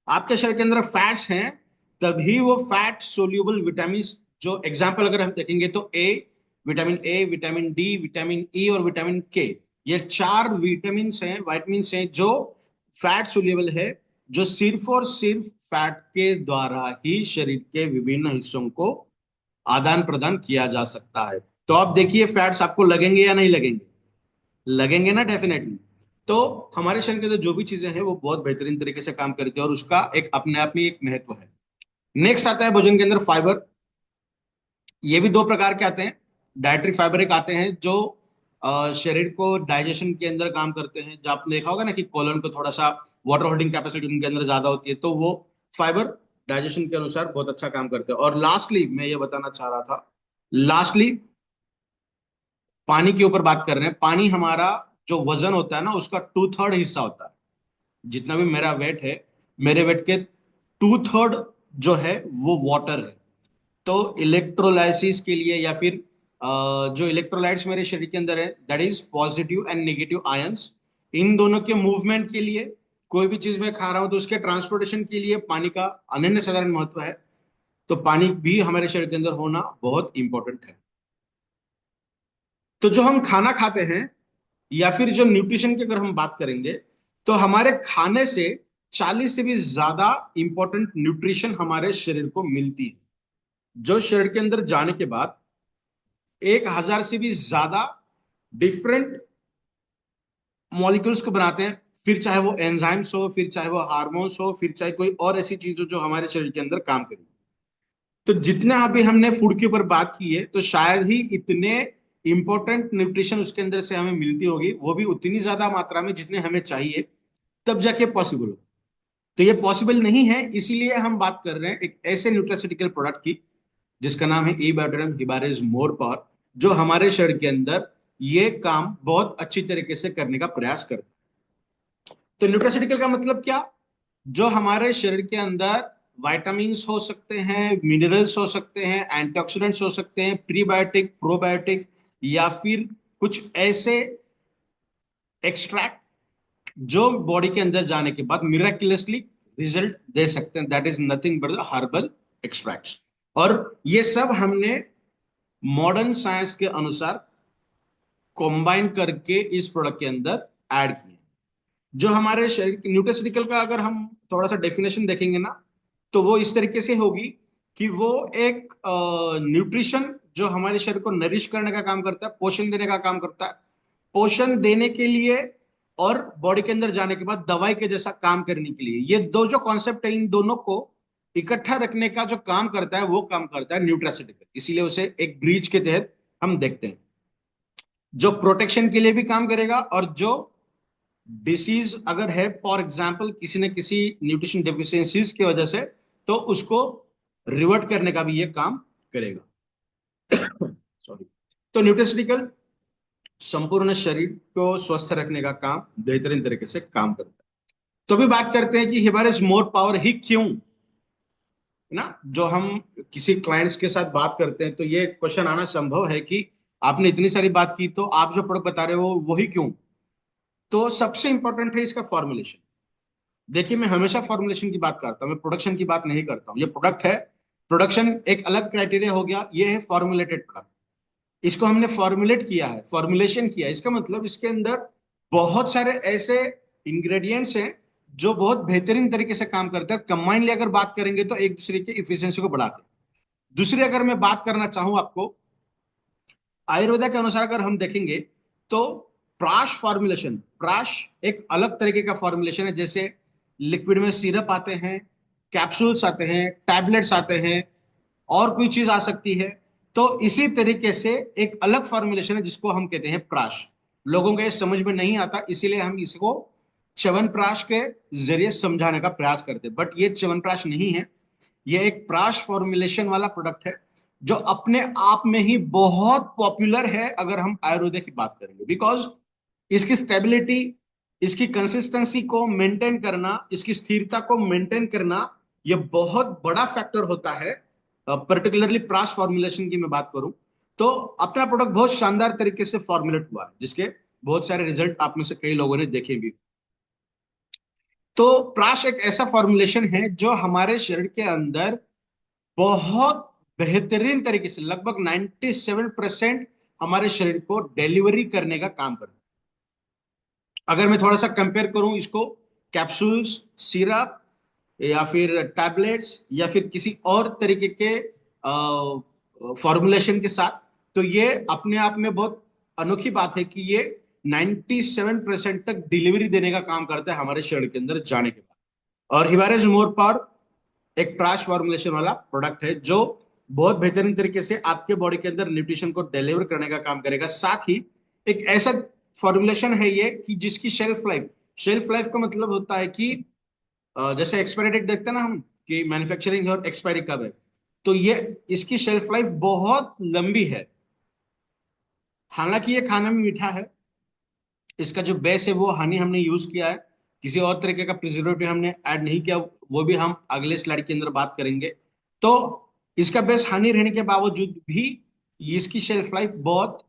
Speaker 2: आपके शरीर के अंदर फैट्स हैं, तभी वो फैट सोल्यूबल विटामिन, जो एग्जाम्पल अगर हम देखेंगे तो ए, विटामिन डी, विटामिन ई और विटामिन के, ये चार विटामिन हैं जो फैट सोल्यूबल है, जो सिर्फ और सिर्फ फैट के द्वारा ही शरीर के विभिन्न हिस्सों को आदान प्रदान किया जा सकता है। तो आप देखिए फैट्स आपको लगेंगे या नहीं लगेंगे? लगेंगे ना, डेफिनेटली। तो हमारे शरीर के अंदर जो भी चीजें हैं वो बहुत बेहतरीन तरीके से काम करती है और उसका एक अपने आप में एक महत्व है। नेक्स्ट आता है भोजन के अंदर फाइबर। ये भी दो प्रकार के आते हैं। डाइटरी फाइबर एक आते हैं जो शरीर को डाइजेशन के अंदर काम करते हैं। जो आपने देखा होगा ना कि कोलन को थोड़ा सा वाटर होल्डिंग कैपेसिटी उनके अंदर ज्यादा होती है, तो वो फाइबर डाइजेशन के अनुसार बहुत अच्छा काम करते हैं। और लास्टली मैं ये बताना चाह रहा था, लास्टली पानी के ऊपर बात कर रहे हैं। पानी हमारा जो वजन होता है ना उसका 2/3 हिस्सा होता है। जितना भी मेरा वेट है, मेरे वेट के 2/3 जो है वो वाटर है। तो इलेक्ट्रोलाइसिस के लिए या फिर जो इलेक्ट्रोलाइट्स मेरे शरीर के अंदर है, that is positive and negative ions, इन दोनों के मूवमेंट के लिए, कोई भी चीज मैं खा रहा हूं तो उसके ट्रांसपोर्टेशन के लिए पानी का अनन्य साधारण महत्व है। तो पानी भी हमारे शरीर के अंदर होना बहुत इंपॉर्टेंट है। तो जो हम खाना खाते हैं या फिर जो न्यूट्रिशन की अगर हम बात करेंगे, तो हमारे खाने से 40 से भी ज्यादा इंपॉर्टेंट न्यूट्रिशन हमारे शरीर को मिलती है, जो शरीर के अंदर जाने के बाद 1,000 से भी ज्यादा डिफरेंट मॉलिक्यूल्स को बनाते हैं। फिर चाहे वो एंजाइम्स हो, फिर चाहे वो हार्मोन्स हो, फिर चाहे कोई और ऐसी चीज हो जो हमारे शरीर के अंदर काम करेगी। तो जितना अभी हमने फूड के ऊपर बात की है, तो शायद ही इतने इंपॉर्टेंट न्यूट्रिशन उसके अंदर से हमें मिलती होगी, वो भी उतनी ज्यादा मात्रा में जितने हमें चाहिए, तब जाके पॉसिबल हो। तो ये पॉसिबल नहीं है, इसीलिए हम बात कर रहे हैं एक ऐसे न्यूट्रास्यूटिकल प्रोडक्ट की जिसका नाम है इबाइटोरम हिबारिज मोर पावर, जो हमारे शरीर के अंदर ये काम बहुत अच्छी तरीके से करने का प्रयास करता है। तो न्यूट्रास्यूटिकल का मतलब क्या? जो हमारे शरीर के अंदर विटामिन्स हो सकते हैं, मिनरल्स हो सकते हैं, एंटीऑक्सीडेंट्स हो सकते हैं, प्रीबायोटिक, प्रोबायोटिक, या फिर कुछ ऐसे एक्सट्रैक्ट जो बॉडी के अंदर जाने के बाद मिराक्युलसली रिजल्ट दे सकते हैं, that is nothing but the herbal extracts. और ये सब हमने मॉडर्न साइंस के अनुसार कॉम्बाइन करके इस प्रोडक्ट के अंदर ऐड किए। जो हमारे शरीर की न्यूट्रास्यूटिकल का अगर हम थोड़ा सा डेफिनेशन देखेंगे ना, तो वो इस तरीके से होगी कि वो एक न्यूट्रिशन जो हमारे शरीर को नरिश करने का काम करता है, पोषण देने का काम करता है, पोषण देने के लिए और बॉडी के अंदर जाने के बाद दवाई के जैसा काम करने के लिए। ये दो जो कॉन्सेप्ट है, इन दोनों को इकट्ठा रखने का जो काम करता है वो काम करता है न्यूट्रास्यूटिकल। इसीलिए उसे एक ब्रीच के तहत हम देखते हैं, जो प्रोटेक्शन के लिए भी काम करेगा और जो डिसीज अगर है, फॉर एग्जाम्पल किसी न किसी न्यूट्रिशन डेफिशिएंसीज की वजह से, तो उसको रिवर्ट करने का भी ये काम करेगा। सॉरी। तो न्यूट्रिशनिकल संपूर्ण शरीर को स्वस्थ रखने का काम बेहतरीन तरीके से काम करता है। तो अभी बात करते हैं कि हिबारिस मोर पावर ही क्यों, है ना। जो हम किसी क्लाइंट्स के साथ बात करते हैं तो ये क्वेश्चन आना संभव है कि आपने इतनी सारी बात की तो आप जो प्रोडक्ट बता रहे हो वही क्यों। तो सबसे इंपॉर्टेंट है इसका फॉर्मुलेशन। देखिए, मैं हमेशा फॉर्मुलेशन की बात करता हूं, मैं प्रोडक्शन की बात नहीं करता हूं। ये प्रोडक्ट है, प्रोडक्शन एक अलग क्राइटेरिया हो गया, ये है फॉर्मुलेटेड प्रोडक्ट। इसको हमने फॉर्मुलेट किया है, फॉर्मुलेशन किया है। इसका मतलब इसके अंदर बहुत सारे ऐसे इंग्रेडिएंट्स हैं जो बहुत बेहतरीन तरीके से काम करते हैं। कंबाइनली अगर बात करेंगे तो एक दूसरे की इफिशियंसी को बढ़ाते हैं। दूसरी अगर मैं बात करना चाहूं आपको, आयुर्वेदा के अनुसार अगर हम देखेंगे तो प्राश फॉर्मुलेशन, प्राश एक अलग तरीके का फॉर्मुलेशन है। जैसे लिक्विड में सिरप आते हैं, कैप्सूल्स आते हैं, टैबलेट्स आते हैं, और कोई चीज आ सकती है। तो इसी तरीके से एक अलग फॉर्मुलेशन है जिसको हम कहते हैं प्राश। लोगों को ये समझ में नहीं आता, इसीलिए हम इसको च्यवनप्राश के जरिए समझाने का प्रयास करते हैं, बट ये च्यवनप्राश नहीं है। ये एक प्राश फॉर्मुलेशन वाला प्रोडक्ट है जो अपने आप में ही बहुत पॉपुलर है अगर हम आयुर्वेद की बात करेंगे। बिकॉज इसकी स्टेबिलिटी, इसकी कंसिस्टेंसी को मेंटेन करना, इसकी स्थिरता को मेंटेन करना, ये बहुत बड़ा फैक्टर होता है। पर्टिकुलरली प्राश फॉर्मुलेशन की मैं बात करूं तो अपना प्रोडक्ट बहुत शानदार तरीके से फॉर्मुलेट हुआ है, जिसके बहुत सारे रिजल्ट आप में से कई लोगों ने देखे भी। तो प्राश एक ऐसा फॉर्मुलेशन है जो हमारे शरीर के अंदर बहुत बेहतरीन तरीके से, लगभग 97% हमारे शरीर को डिलीवरी करने का काम करता है। अगर मैं थोड़ा सा कंपेयर करूं इसको कैप्सूल्स, सिरप, या फिर टैबलेट्स, या फिर किसी और तरीके के फॉर्मुलेशन के साथ, तो ये अपने आप में बहुत अनोखी बात है कि ये 97% तक डिलीवरी देने का काम करता है हमारे शरीर के अंदर जाने के बाद। और हिबारेज मोर पावर एक प्राश फॉर्मुलेशन वाला प्रोडक्ट है जो बहुत बेहतरीन तरीके से आपके बॉडी के अंदर न्यूट्रिशन को डिलीवर करने का काम करेगा। साथ ही एक ऐसा फॉर्मुलेशन है ये कि जिसकी शेल्फ लाइफ, शेल्फ लाइफ का मतलब होता है कि जैसे एक्सपायरी डेट देखते हैं ना हम कि मैन्युफैक्चरिंग और एक्सपायरी कब है, तो ये इसकी शेल्फ लाइफ बहुत लंबी है। हालांकि ये खाना में मीठा है, इसका जो बेस है वो हनी हमने यूज किया है, किसी और तरीके का प्रिजर्वेटिव हमने ऐड नहीं किया, वो भी हम अगले स्लाइड के अंदर बात करेंगे। तो इसका बेस हनी रहने के बावजूद भी इसकी शेल्फ लाइफ बहुत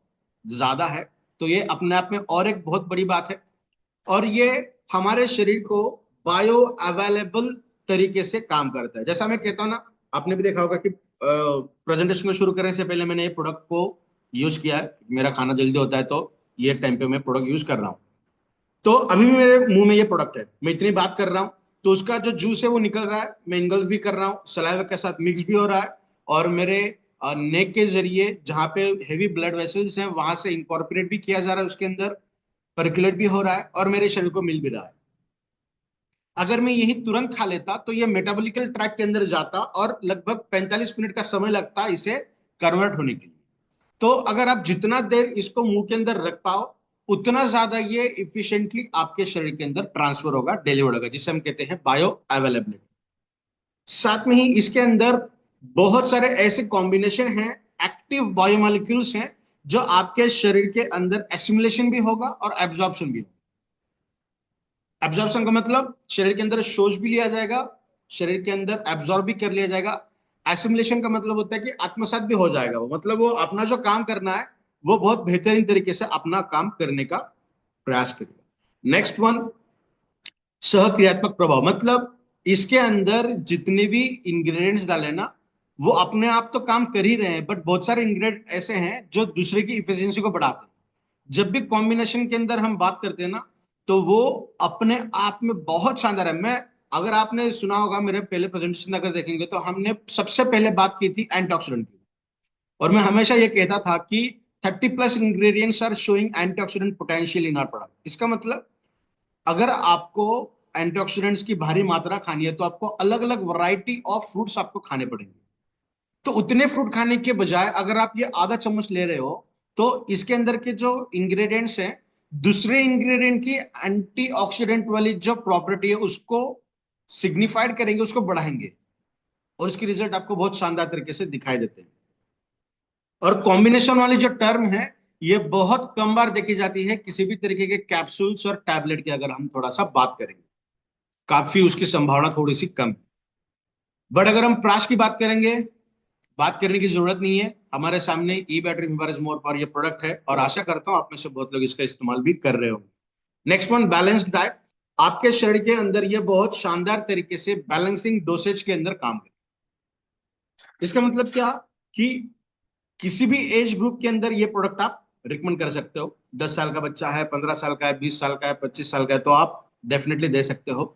Speaker 2: ज्यादा है। तो ये अपने आप में और एक बहुत बड़ी बात है। और ये हमारे शरीर को बायो अवेलेबल तरीके से काम करता है। जैसा मैं कहता हूँ ना, आपने भी देखा होगा कि प्रेजेंटेशन को शुरू करने से पहले मैंने ये प्रोडक्ट को यूज किया है। मेरा खाना जल्दी होता है तो ये टाइम पे मैं प्रोडक्ट यूज कर रहा हूँ। तो अभी भी मेरे मुंह में ये प्रोडक्ट है, मैं इतनी बात कर रहा हूँ तो उसका जो जूस है वो निकल रहा है, मैं इंगल्फ भी कर रहा हूँ, सलाइवा के साथ मिक्स भी हो रहा है, और मेरे नेक के जरिए जहाँ पे हेवी ब्लड वेसल्स हैं वहां से इंकॉर्पोरेट भी किया जा रहा है उसके अंदर, पर्कुलेट भी हो रहा है, और मेरे शरीर को मिल भी रहा है। अगर मैं यही तुरंत खा लेता तो ये मेटाबॉलिकल ट्रैक के अंदर जाता और लगभग 45 मिनट का समय लगता इसे कन्वर्ट होने के लिए। तो अगर आप जितना देर इसको मुंह के अंदर रख पाओ उतना ज्यादा ये इफिशिएंटली आपके शरीर के अंदर ट्रांसफर होगा, डिलीवर्ड होगा, जिसे हम कहते हैं बायो अवेलेबिलिटी। साथ में ही इसके अंदर बहुत सारे ऐसे कॉम्बिनेशन हैं, एक्टिव बायोमोलिक्यूल्स हैं, जो आपके शरीर के अंदर एसिमुलेशन भी होगा और एब्जॉर्प्शन भी होगा। एब्जॉर्प्शन का मतलब शरीर के अंदर शोष भी लिया जाएगा, शरीर के अंदर एब्जॉर्ब भी कर लिया जाएगा। एसिमुलेशन का मतलब होता है कि आत्मसात भी हो जाएगा, वो मतलब वो अपना जो काम करना है वो बहुत बेहतरीन तरीके से अपना काम करने का प्रयास करेगा। नेक्स्ट वन, सहक्रियात्मक प्रभाव, मतलब इसके अंदर जितने भी इंग्रेडिएंट्स डाले ना वो अपने आप तो काम कर ही रहे हैं, बट बहुत सारे इंग्रेडिएंट ऐसे हैं जो दूसरे की इफिशियंसी को बढ़ाते हैं। जब भी कॉम्बिनेशन के अंदर हम बात करते हैं ना तो वो अपने आप में बहुत शानदार है। मैं, अगर आपने सुना होगा मेरे पहले प्रेजेंटेशन अगर देखेंगे तो हमने सबसे पहले बात की थी एंटीऑक्सीडेंट की, और मैं हमेशा ये कहता था कि 30+ ingredients are showing antioxidant potential in our product. इसका मतलब अगर आपको एंटीऑक्सीडेंट्स की भारी मात्रा खानी है तो आपको अलग अलग वैरायटी ऑफ फ्रूट्स आपको खाने पड़ेंगे। तो उतने फ्रूट खाने के बजाय अगर आप ये आधा चम्मच ले रहे हो तो इसके अंदर के जो इंग्रेडिएंट्स हैं दूसरे इंग्रेडिएंट की एंटीऑक्सीडेंट वाली जो प्रॉपर्टी है उसको सिग्निफाइड करेंगे, उसको बढ़ाएंगे, और इसकी रिजल्ट आपको बहुत शानदार तरीके से दिखाई देते हैं। और कॉम्बिनेशन वाली जो टर्म है ये बहुत कम बार देखी जाती है किसी भी तरीके के कैप्सूल्स और टैबलेट की, अगर हम थोड़ा सा बात करेंगे काफी उसकी संभावना थोड़ी सी कम है। बट अगर हम प्राश की बात करेंगे, बात करने की जरूरत नहीं है, हमारे सामने ई बैटरी फीवर मोर पर ये प्रोडक्ट है, और आशा करता हूं आप में से बहुत लोग इसका इस्तेमाल भी कर रहे हो। Next one, balanced diet. आपके शरीर के अंदर ये बहुत शानदार तरीके से बैलेंसिंग डोसेज के अंदर काम करे। इसका मतलब क्या कि किसी भी एज ग्रुप के अंदर ये प्रोडक्ट आप रिकमेंड कर सकते हो। 10 साल का बच्चा है, 15 साल का है, 20 साल का है, 25 साल का है, तो आप डेफिनेटली दे सकते हो।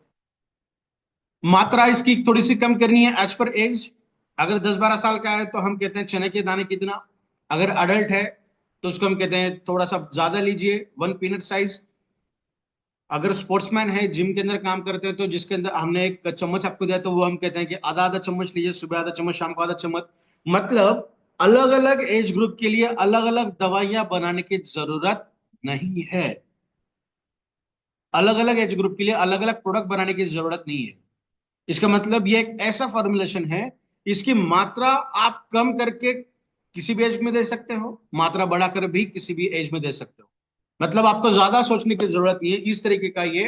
Speaker 2: मात्रा इसकी थोड़ी सी कम करनी है एज पर एज। अगर 10-12 साल का है तो हम कहते हैं चने के दाने कितना। अगर अडल्ट है तो उसको हम कहते हैं थोड़ा सा ज्यादा लीजिए, 1 पीनट साइज। अगर स्पोर्ट्समैन है, जिम के अंदर काम करते हैं, तो जिसके अंदर हमने एक चम्मच आपको दिया तो वो हम कहते हैं कि आधा आधा चम्मच लीजिए, सुबह आधा चम्मच, शाम को आधा चम्मच। मतलब अलग अलग एज ग्रुप के लिए अलग अलग दवाइयां बनाने की जरूरत नहीं है। अलग अलग एज ग्रुप के लिए अलग अलग प्रोडक्ट बनाने की जरूरत नहीं है। इसका मतलब ये एक ऐसा फॉर्मुलेशन है, इसकी मात्रा आप कम करके किसी भी एज में दे सकते हो, मात्रा बढ़ाकर भी किसी भी एज में दे सकते हो। मतलब आपको ज्यादा सोचने की जरूरत नहीं है। इस तरीके का ये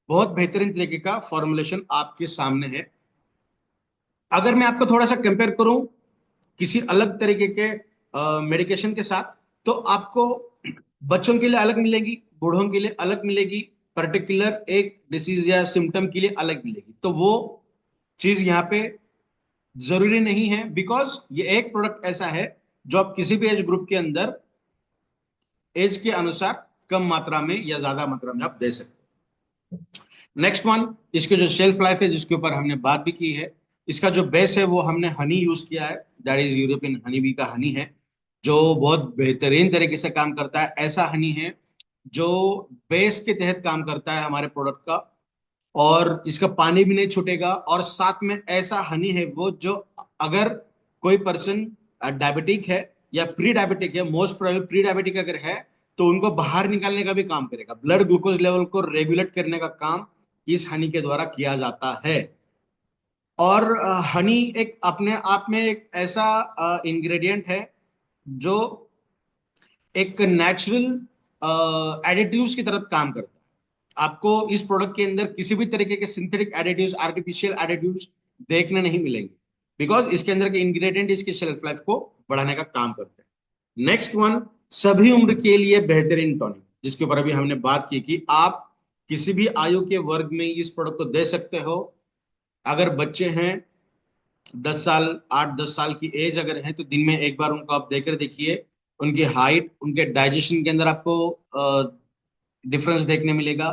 Speaker 2: बहुत बेहतरीन तरीके का फॉर्मुलेशन आपके सामने है। अगर मैं आपको थोड़ा सा कंपेयर करूं किसी अलग तरीके के मेडिकेशन के साथ, तो आपको बच्चों के लिए अलग मिलेगी, बूढ़ों के लिए अलग मिलेगी, पर्टिकुलर एक डिसीज या सिम्टम के लिए अलग मिलेगी। तो वो चीज यहाँ पे जरूरी नहीं है, बिकॉज ये एक प्रोडक्ट ऐसा है जो आप किसी भी एज ग्रुप के अंदर एज के अनुसार कम मात्रा में या ज्यादा मात्रा में आप दे सकते हैं। नेक्स्ट वन, इसके जो शेल्फ लाइफ है जिसके ऊपर हमने बात भी की है, इसका जो बेस है वो हमने हनी यूज किया है, that is European honey bee का हनी है, जो बहुत बेहतरीन तरीके से काम करता है। ऐसा हनी है जो बेस के तहत काम करता है हमारे प्रोडक्ट का, और इसका पानी भी नहीं छूटेगा। और साथ में ऐसा हनी है वो जो, अगर कोई पर्सन डायबिटिक है या प्री डायबिटिक है, मोस्ट प्रोबेबल प्री डायबिटिक अगर है, तो उनको बाहर निकालने का भी काम करेगा। ब्लड ग्लूकोज लेवल को रेगुलेट करने का काम इस हनी के द्वारा किया जाता है। और हनी एक अपने आप में एक ऐसा इंग्रेडिएंट है जो एक नेचुरल एडिटिव्स की तरह काम करता है। आपको इस प्रोडक्ट के अंदर किसी भी तरीके के सिंथेटिक एडिटिव्स, आर्टिफिशियल एडिटिव्स देखने नहीं मिलेंगे, बिकॉज इसके अंदर के इंग्रेडिएंट इसकी शेल्फ लाइफ को बढ़ाने का काम करते हैं। नेक्स्ट वन, सभी उम्र के लिए बेहतरीन टॉनिक, जिसके ऊपर अभी हमने बात की कि आप किसी भी आयु के वर्ग में इस प्रोडक्ट को दे सकते हो। अगर बच्चे हैं 10 साल, 8-10 साल की एज अगर है, तो दिन में एक बार उनको आप देकर देखिए। उनकी हाइट, उनके डाइजेशन के अंदर आपको डिफरेंस देखने मिलेगा।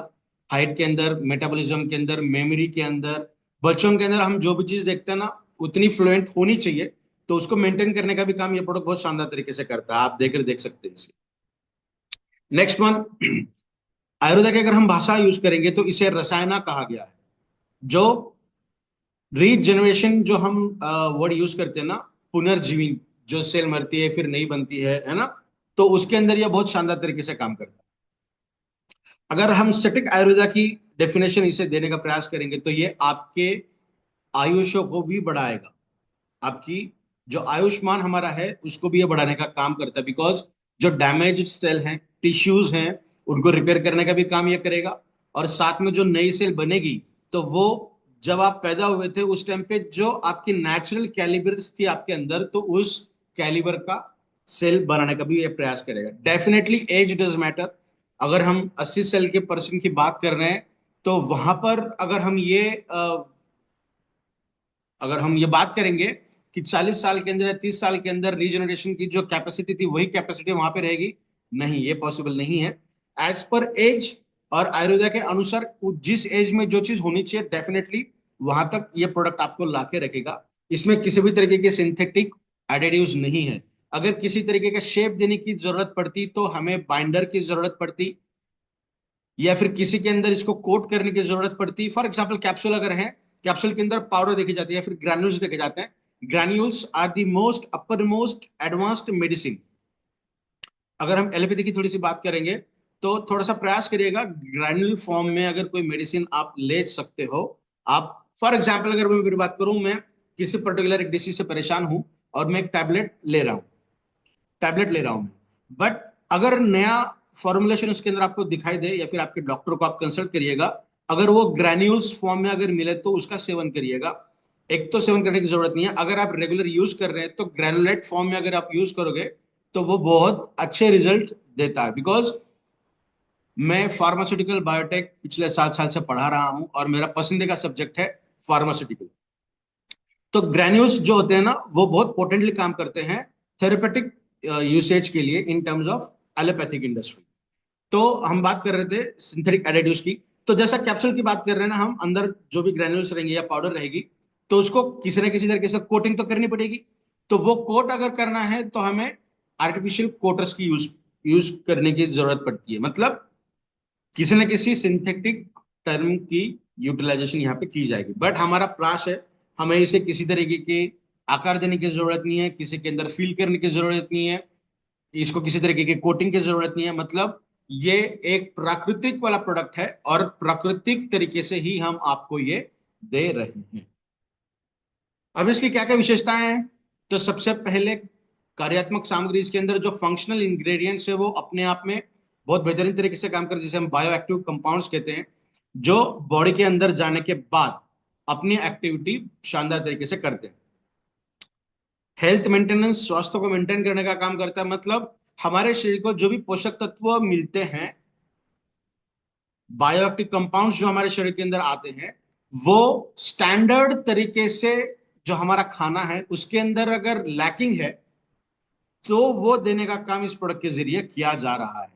Speaker 2: हाइट के अंदर, मेटाबॉलिज्म के अंदर, मेमोरी के अंदर, बच्चों के अंदर हम जो भी चीज देखते हैं ना, उतनी फ्लुएंट होनी चाहिए। तो उसको मेंटेन करने का भी काम ये प्रोडक्ट बहुत शानदार तरीके से करता है, आप देकर देख सकते हैं इसे। नेक्स्ट वन, आयुर्वेदा की अगर हम भाषा यूज करेंगे तो इसे रसायना कहा गया है। जो रीजनरेशन जो हम वर्ड यूज करते हैं ना, पुनर्जीवन, जो सेल मरती है फिर नहीं बनती है ना, तो उसके अंदर यह बहुत शानदार तरीके से काम करता है। अगर हम सटीक आयुर्वेदा की डेफिनेशन इसे देने का प्रयास करेंगे तो ये आपके आयुषों को भी बढ़ाएगा। आपकी जो आयुष्मान हमारा है उसको भी ये बढ़ाने का काम करता है, बिकॉज जो डैमेज्ड सेल हैं, टिश्यूज हैं, उनको रिपेयर करने का भी काम ये करेगा। और साथ में जो नई सेल बनेगी, तो वो जब आप पैदा हुए थे उस टाइम पे जो आपकी नेचुरल कैलिबर्स थी आपके अंदर, तो उस कैलिबर का सेल बनाने का भी ये प्रयास करेगा। Definitely age does matter. अगर हम 80 साल के पर्सन की बात कर रहे हैं, तो वहां पर अगर हम ये बात करेंगे कि 40 साल के अंदर या 30 साल के अंदर रीजनरेशन की जो कैपेसिटी थी वही कैपेसिटी वहां पे रहेगी, नहीं, ये पॉसिबल नहीं है। एज पर एज और आयुर्वेदा के अनुसार जिस एज में जो चीज होनी चाहिए, डेफिनेटली वहां तक ये प्रोडक्ट आपको लाके रखेगा। इसमें किसी भी तरीके के सिंथेटिक एडिटिव्स नहीं है। अगर किसी तरीके का शेप देने की जरूरत पड़ती तो हमें बाइंडर की जरूरत पड़ती, या फिर किसी के अंदर इसको कोट करने की जरूरत पड़ती। फॉर एग्जाम्पल कैप्सूल अगर है, कैप्सूल के अंदर पाउडर देखी जाती है, फिर ग्रैन्यूल्स देखे जाते हैं। Granules are the most upper most advanced medicine. अगर हम एलोपैथी की थोड़ी सी बात करेंगे, तो थोड़ा सा प्रयास करिएगा, ग्रैन्यूल फॉर्म में अगर कोई मेडिसिन आप ले सकते हो। आप फॉर एग्जाम्पल अगर मैं मेरी बात करूं, मैं किसी पर्टिकुलर एक डिसीज से परेशान हूं और मैं एक टैबलेट ले रहा हूं, टैबलेट ले रहा हूं मैं, बट अगर नया फॉर्मुलेशन उसके अंदर आपको दिखाई दे, या फिर आपके डॉक्टर को आप कंसल्ट करिएगा, अगर वो ग्रैन्यूल्स फॉर्म में अगर मिले तो उसका सेवन करिएगा। एक तो सेवन करने की जरूरत नहीं है, अगर आप रेगुलर यूज कर रहे हैं तो ग्रैनुलेट फॉर्म में अगर आप यूज करोगे तो वो बहुत अच्छे रिजल्ट देता है। बिकॉज मैं फार्मास्यूटिकल बायोटेक पिछले 7 साल से पढ़ा रहा हूं और मेरा पसंदीदा सब्जेक्ट है फार्मास्यूटिकल। तो ग्रैन्यूल्स जो होते हैं ना, वो बहुत पोटेंटली काम करते हैं थेरेपेटिक यूसेज के लिए in terms of allopathic industry. तो हम बात कर रहे थे सिंथेटिक एडिटिव्स की। तो जैसा कैप्सूल की बात कर रहे हैं ना हम, अंदर जो भी ग्रैन्यूल्स रहेंगे या पाउडर रहेगी, तो उसको किसी ना किसी तरीके से कोटिंग तो करनी पड़ेगी। तो वो कोट अगर करना है तो हमें आर्टिफिशियल कोटर्स की यूज यूज करने की जरूरत पड़ती है। मतलब किसी न किसी सिंथेटिक टर्म की यूटिलाइजेशन यहाँ पे की जाएगी। बट हमारा प्रयास है, हमें इसे किसी तरीके के आकार देने की जरूरत नहीं है, किसी के अंदर फील करने की जरूरत नहीं है, इसको किसी तरीके की कोटिंग की जरूरत नहीं है। मतलब ये एक प्राकृतिक वाला प्रोडक्ट है और प्राकृतिक तरीके से ही हम आपको ये दे रहे हैं। अब इसकी क्या क्या विशेषताएं हैं? तो सबसे पहले कार्यात्मक सामग्री, इसके अंदर जो फंक्शनल इंग्रेडिएंट्स है वो अपने आप में बहुत बेहतरीन तरीके से काम करते हैं, जिसे हम बायो एक्टिव कंपाउंड्स कहते हैं, जो बॉडी के अंदर जाने के बाद अपनी एक्टिविटी शानदार तरीके से करते हैं। हेल्थ मेंटेनेंस, स्वास्थ्य को मेंटेन करने का काम करता है। मतलब हमारे शरीर को जो भी पोषक तत्व मिलते हैं, बायोएक्टिव कंपाउंड्स जो हमारे शरीर के अंदर आते हैं, वो स्टैंडर्ड तरीके से जो हमारा खाना है उसके अंदर अगर लैकिंग है तो वो देने का काम इस प्रोडक्ट के जरिए किया जा रहा है।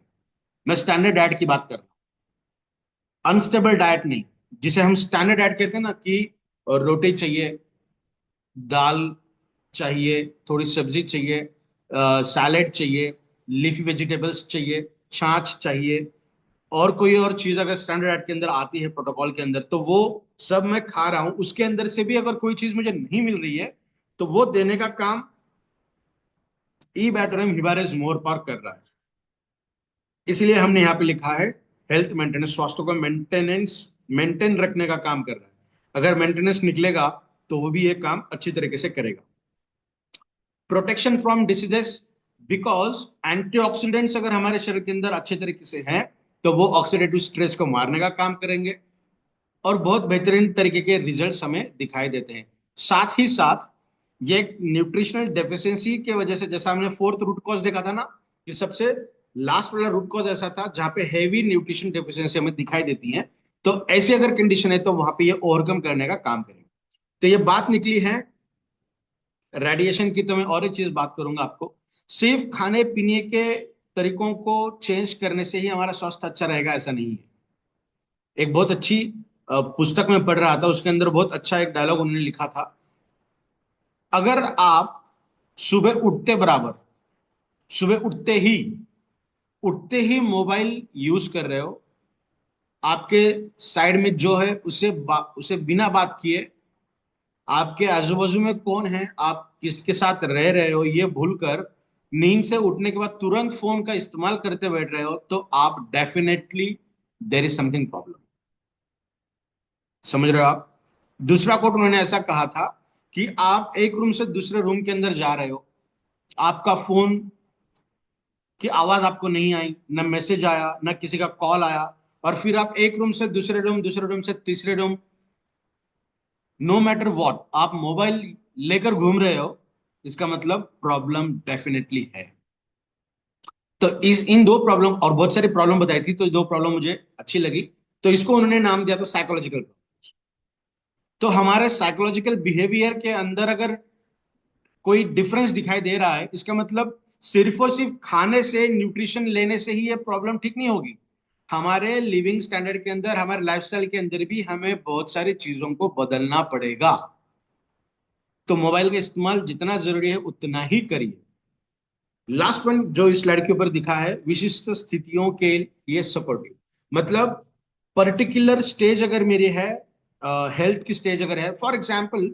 Speaker 2: मैं स्टैंडर्ड डाइट की बात कर रहा हूं, अनस्टेबल डाइट नहीं। जिसे हम स्टैंडर्ड डाइट कहते हैं ना, कि रोटी चाहिए, दाल चाहिए, थोड़ी सब्जी चाहिए, सैलेड चाहिए, लीफी वेजिटेबल्स चाहिए, छाछ चाहिए, और कोई और चीज अगर स्टैंडर्ड डाइट के अंदर आती है प्रोटोकॉल के अंदर, तो वो सब मैं खा रहा हूं। उसके अंदर से भी अगर कोई चीज मुझे नहीं मिल रही है तो वो देने का काम ई बैटरम हिबारेज मोर पार्क कर रहा है। इसलिए हमने यहाँ पे लिखा है हेल्थ मेंटेनेंस, स्वास्थ्य को मेंटेन रखने का काम कर रहा है। अगर मेंटेनेंस निकलेगा तो वो भी ये काम अच्छी तरीके से करेगा। Protection from diseases, because antioxidants अगर हमारे शरीर के अंदर अच्छे तरीके से हैं तो वो ऑक्सीडेटिव स्ट्रेस को मारने का काम करेंगे और बहुत बेहतरीन तरीके के रिजल्ट्स हमें दिखाई देते हैं। साथ ही साथ ये एक न्यूट्रिशनल डेफिशिएंसी की वजह से, जैसा हमने फोर्थ रूट कॉज देखा था ना, कि सबसे लास्ट वाला रूट कॉज ऐसा था जहां पे हेवी न्यूट्रिशन डेफिशिएंसी हमें दिखाई देती है। तो ऐसी अगर कंडीशन है तो वहां पे ये ओवरकम करने का काम करेगा। तो ये बात निकली है रेडिएशन की। तो मैं और एक चीज बात करूंगा आपको, सिर्फ खाने पीने के तरीकों को चेंज करने से ही हमारा स्वास्थ्य अच्छा रहेगा ऐसा नहीं है। एक बहुत अच्छी पुस्तक में पढ़ रहा था, उसके अंदर बहुत अच्छा एक डायलॉग उन्होंने लिखा था। अगर आप सुबह उठते बराबर, सुबह उठते ही मोबाइल यूज कर रहे हो, आपके साइड में जो है उसे बिना बात किए, आपके आजू बाजू में कौन है, आप किसके साथ रह रहे हो, ये भूलकर नींद से उठने के बाद तुरंत फोन का इस्तेमाल करते बैठ रहे हो, तो आप definitely there is something problem. समझ रहे हो आप? दूसरा कोट उन्होंने ऐसा कहा था कि आप एक रूम से दूसरे रूम के अंदर जा रहे हो, आपका फोन की आवाज आपको नहीं आई, ना मैसेज आया, ना किसी का कॉल आया, और फिर आप एक रूम से दूसरे रूम से तीसरे रूम, नो मैटर व्हाट आप मोबाइल लेकर घूम रहे हो, इसका मतलब प्रॉब्लम डेफिनेटली है। तो इस इन दो प्रॉब्लम, और बहुत सारी प्रॉब्लम बताई थी, तो दो प्रॉब्लम मुझे अच्छी लगी, तो इसको उन्होंने नाम दिया था साइकोलॉजिकल। तो हमारे साइकोलॉजिकल बिहेवियर के अंदर अगर कोई डिफरेंस दिखाई दे रहा है, इसका मतलब सिर्फ और सिर्फ खाने से, न्यूट्रिशन लेने से ही ये प्रॉब्लम ठीक नहीं होगी। हमारे लिविंग स्टैंडर्ड के अंदर, हमारे लाइफस्टाइल के अंदर भी हमें बहुत सारी चीजों को बदलना पड़ेगा। तो मोबाइल का इस्तेमाल जितना जरूरी है उतना ही करिए। लास्ट वन जो इस स्लाइड के ऊपर दिखा है, विशिष्ट स्थितियों के लिए सपोर्टिव। मतलब पर्टिकुलर स्टेज अगर मेरी है, हेल्थ की स्टेज अगर है, फॉर एग्जांपल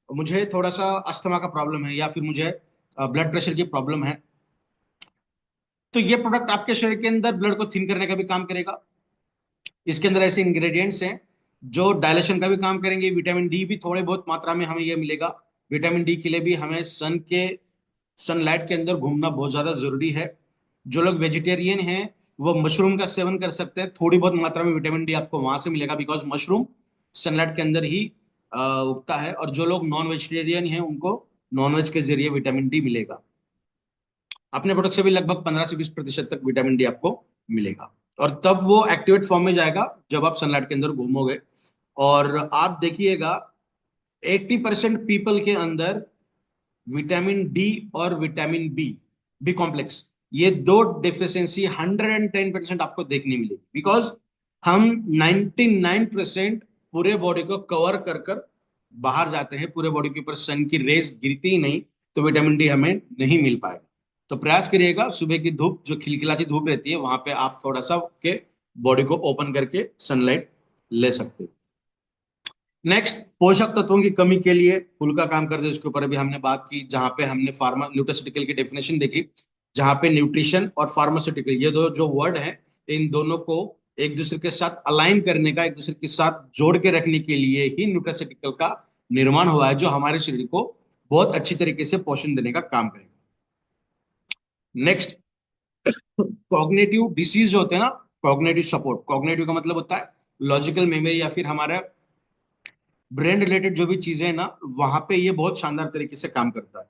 Speaker 2: मुझे थोड़ा सा अस्थमा का प्रॉब्लम है, या फिर मुझे ब्लड प्रेशर की प्रॉब्लम है, तो ये प्रोडक्ट आपके शरीर के अंदर ब्लड को थिन करने का भी काम करेगा। इसके अंदर ऐसे इंग्रेडिएंट्स हैं जो डायलेशन का भी काम करेंगे। विटामिन डी भी थोड़े बहुत मात्रा में हमें ये मिलेगा। विटामिन डी के लिए भी हमें सनलाइट के अंदर घूमना बहुत ज्यादा जरूरी है। जो लोग वेजिटेरियन हैं वो मशरूम का सेवन कर सकते हैं, थोड़ी बहुत मात्रा में विटामिन डी आपको वहां से मिलेगा, बिकॉज मशरूम सनलाइट के अंदर ही उगता है। और जो लोग नॉन वेजिटेरियन हैं उनको नॉनवेज के जरिए विटामिन डी मिलेगा। अपने प्रोडक्ट से भी लगभग 15 से 20% तक विटामिन डी आपको मिलेगा। और तब वो एक्टिवेट फॉर्म में जाएगा जब आप सनलाइट के अंदर घूमोगे। और आप देखिएगा 80% पीपल के अंदर विटामिन डी और विटामिन बी, बी कॉम्प्लेक्स, ये दो डेफिशिएंसी 110% आपको देखने मिलेगी। बिकॉज हम 99% पूरे बॉडी को कवर कर कर बाहर जाते हैं, पूरे बॉडी के ऊपर सन की रेज गिरती ही नहीं, तो विटामिन डी हमें नहीं मिल पाएगा। तो प्रयास करिएगा सुबह की धूप जो खिलखिलाती धूप रहती है वहां पे आप थोड़ा सा के बॉडी को ओपन करके सनलाइट ले सकते हो। नेक्स्ट, पोषक तत्वों की कमी के लिए फूल का काम करते हैं, इसके ऊपर अभी हमने बात की, जहां पे हमने फार्मा न्यूट्रास्यूटिकल की डेफिनेशन देखी, जहां पे न्यूट्रिशन और फार्मास्यूटिकल ये दो जो वर्ड हैं, इन दोनों को एक दूसरे के साथ अलाइन करने का, एक दूसरे के साथ जोड़ के रखने के लिए ही न्यूट्रास्यूटिकल का निर्माण हुआ है, जो हमारे शरीर को बहुत अच्छी तरीके से पोषण देने का काम करेगा। नेक्स्ट, कॉग्निटिव डिसीज जो होते हैं ना, कॉग्निटिव सपोर्ट, कॉग्निटिव का मतलब होता है लॉजिकल मेमोरी या फिर हमारा ब्रेन रिलेटेड जो भी चीजें हैं ना, वहां पे ये बहुत शानदार तरीके से काम करता है।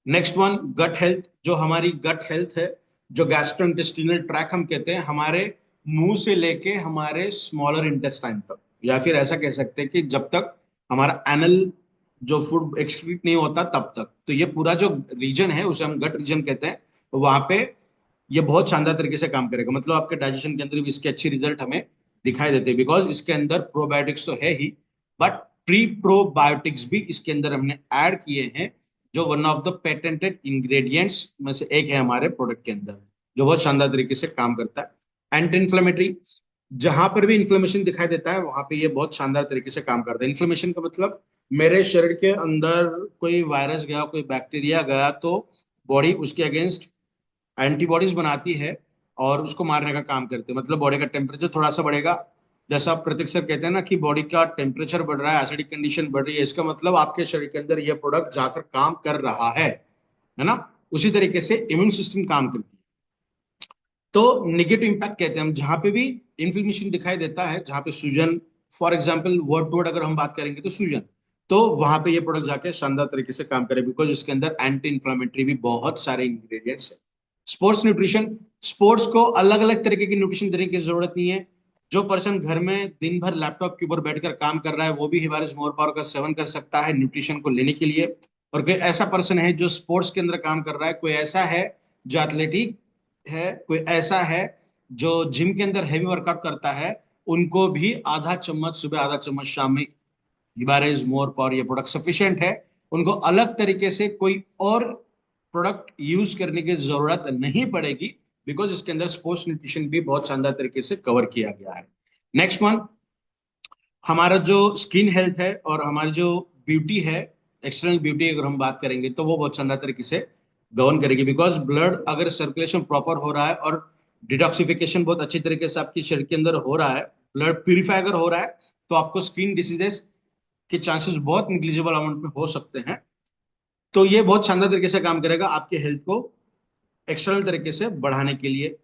Speaker 2: नेक्स्ट वन, गट हेल्थ, जो हमारी गट हेल्थ है, जो गैस्ट्रोइंटेस्टिनल ट्रैक हम कहते हैं, हमारे मुंह से लेके हमारे स्मॉलर इंटेस्टाइन तक, या फिर ऐसा कह सकते हैं कि जब तक हमारा एनल जो फूड एक्सक्रीट नहीं होता तब तक, तो ये पूरा जो रीजन है उसे हम गट रीजन कहते हैं। तो वहां पे ये बहुत शानदार तरीके से काम करेगा, मतलब आपके डाइजेशन के अंदर भी इसके अच्छे रिजल्ट हमें दिखाई देते हैं, बिकॉज इसके अंदर प्रोबायोटिक्स तो है ही, बट प्री प्रोबायोटिक्स भी इसके अंदर हमने ऐड किए हैं, जो one of the patented ingredients में से एक है हमारे प्रोडक्ट के अंदर, जो बहुत शानदार तरीके से काम करता है। एंटी इन्फ्लेमेटरी, जहां पर भी इन्फ्लेमेशन दिखाई देता है वहां पे ये बहुत शानदार तरीके से काम करता है। इन्फ्लेमेशन का मतलब मेरे शरीर के अंदर कोई वायरस गया, कोई बैक्टीरिया गया, तो बॉडी उसके अगेंस्ट एंटीबॉडीज बनाती है और उसको मारने का काम करते हैं। मतलब बॉडी का टेम्परेचर थोड़ा सा बढ़ेगा, जैसा प्रतीक सर कहते हैं ना कि बॉडी का टेम्परेचर बढ़ रहा है, एसिडिक कंडीशन बढ़ रही है, इसका मतलब आपके शरीर के अंदर ये प्रोडक्ट जाकर काम कर रहा है ना। उसी तरीके से इम्यून सिस्टम काम करती है। तो निगेटिव इंपैक्ट कहते हैं हम जहां पे भी इन्फ्लेमेशन दिखाई देता है, जहां पे सूजन, for example word to word अगर हम बात करेंगे तो सूजन, तो वहां पे ये प्रोडक्ट जाके शानदार तरीके से काम करे, बिकॉज इसके अंदर एंटी इन्फ्लामेटरी भी बहुत सारे इंग्रेडिएंट्स है। स्पोर्ट्स न्यूट्रिशन, स्पोर्ट्स को अलग अलग तरीके की न्यूट्रिशन देने की जरूरत नहीं है। जो पर्सन घर में दिन भर लैपटॉप के ऊपर बैठकर काम कर रहा है वो भी हिमालय मोर पावर का सेवन कर सकता है न्यूट्रिशन को लेने के लिए। और कोई ऐसा पर्सन है जो स्पोर्ट्स के अंदर काम कर रहा है, कोई ऐसा है जो एथलेटिक है, कोई ऐसा है जो जिम के अंदर हैवी वर्कआउट करता है, उनको भी आधा चम्मच सुबह आधा चम्मच शाम में लिबारेज मोर पावर ये प्रोडक्ट सफिशिएंट है। उनको अलग तरीके से कोई और प्रोडक्ट यूज करने की जरूरत नहीं पड़ेगी, बिकॉज इसके अंदर स्पोर्ट्स न्यूट्रिशन भी बहुत शानदार तरीके से कवर किया गया है। नेक्स्ट वन, हमारा जो स्किन हेल्थ है और हमारी जो ब्यूटी है, एक्सटर्नल ब्यूटी अगर हम बात करेंगे तो वो बहुत शानदार तरीके से गवर्न करेगी, बिकॉज ब्लड अगर सर्कुलेशन प्रॉपर हो रहा है और डिटॉक्सिफिकेशन बहुत अच्छी तरीके से आपके शरीर के अंदर हो रहा है, ब्लड प्यूरिफाई अगर हो रहा है, तो आपको स्किन डिसीजेस के चांसेस बहुत निग्लिजिबल अमाउंट में हो सकते हैं। तो ये बहुत शानदार तरीके से काम करेगा आपके हेल्थ को एक्सटर्नल तरीके से बढ़ाने के लिए।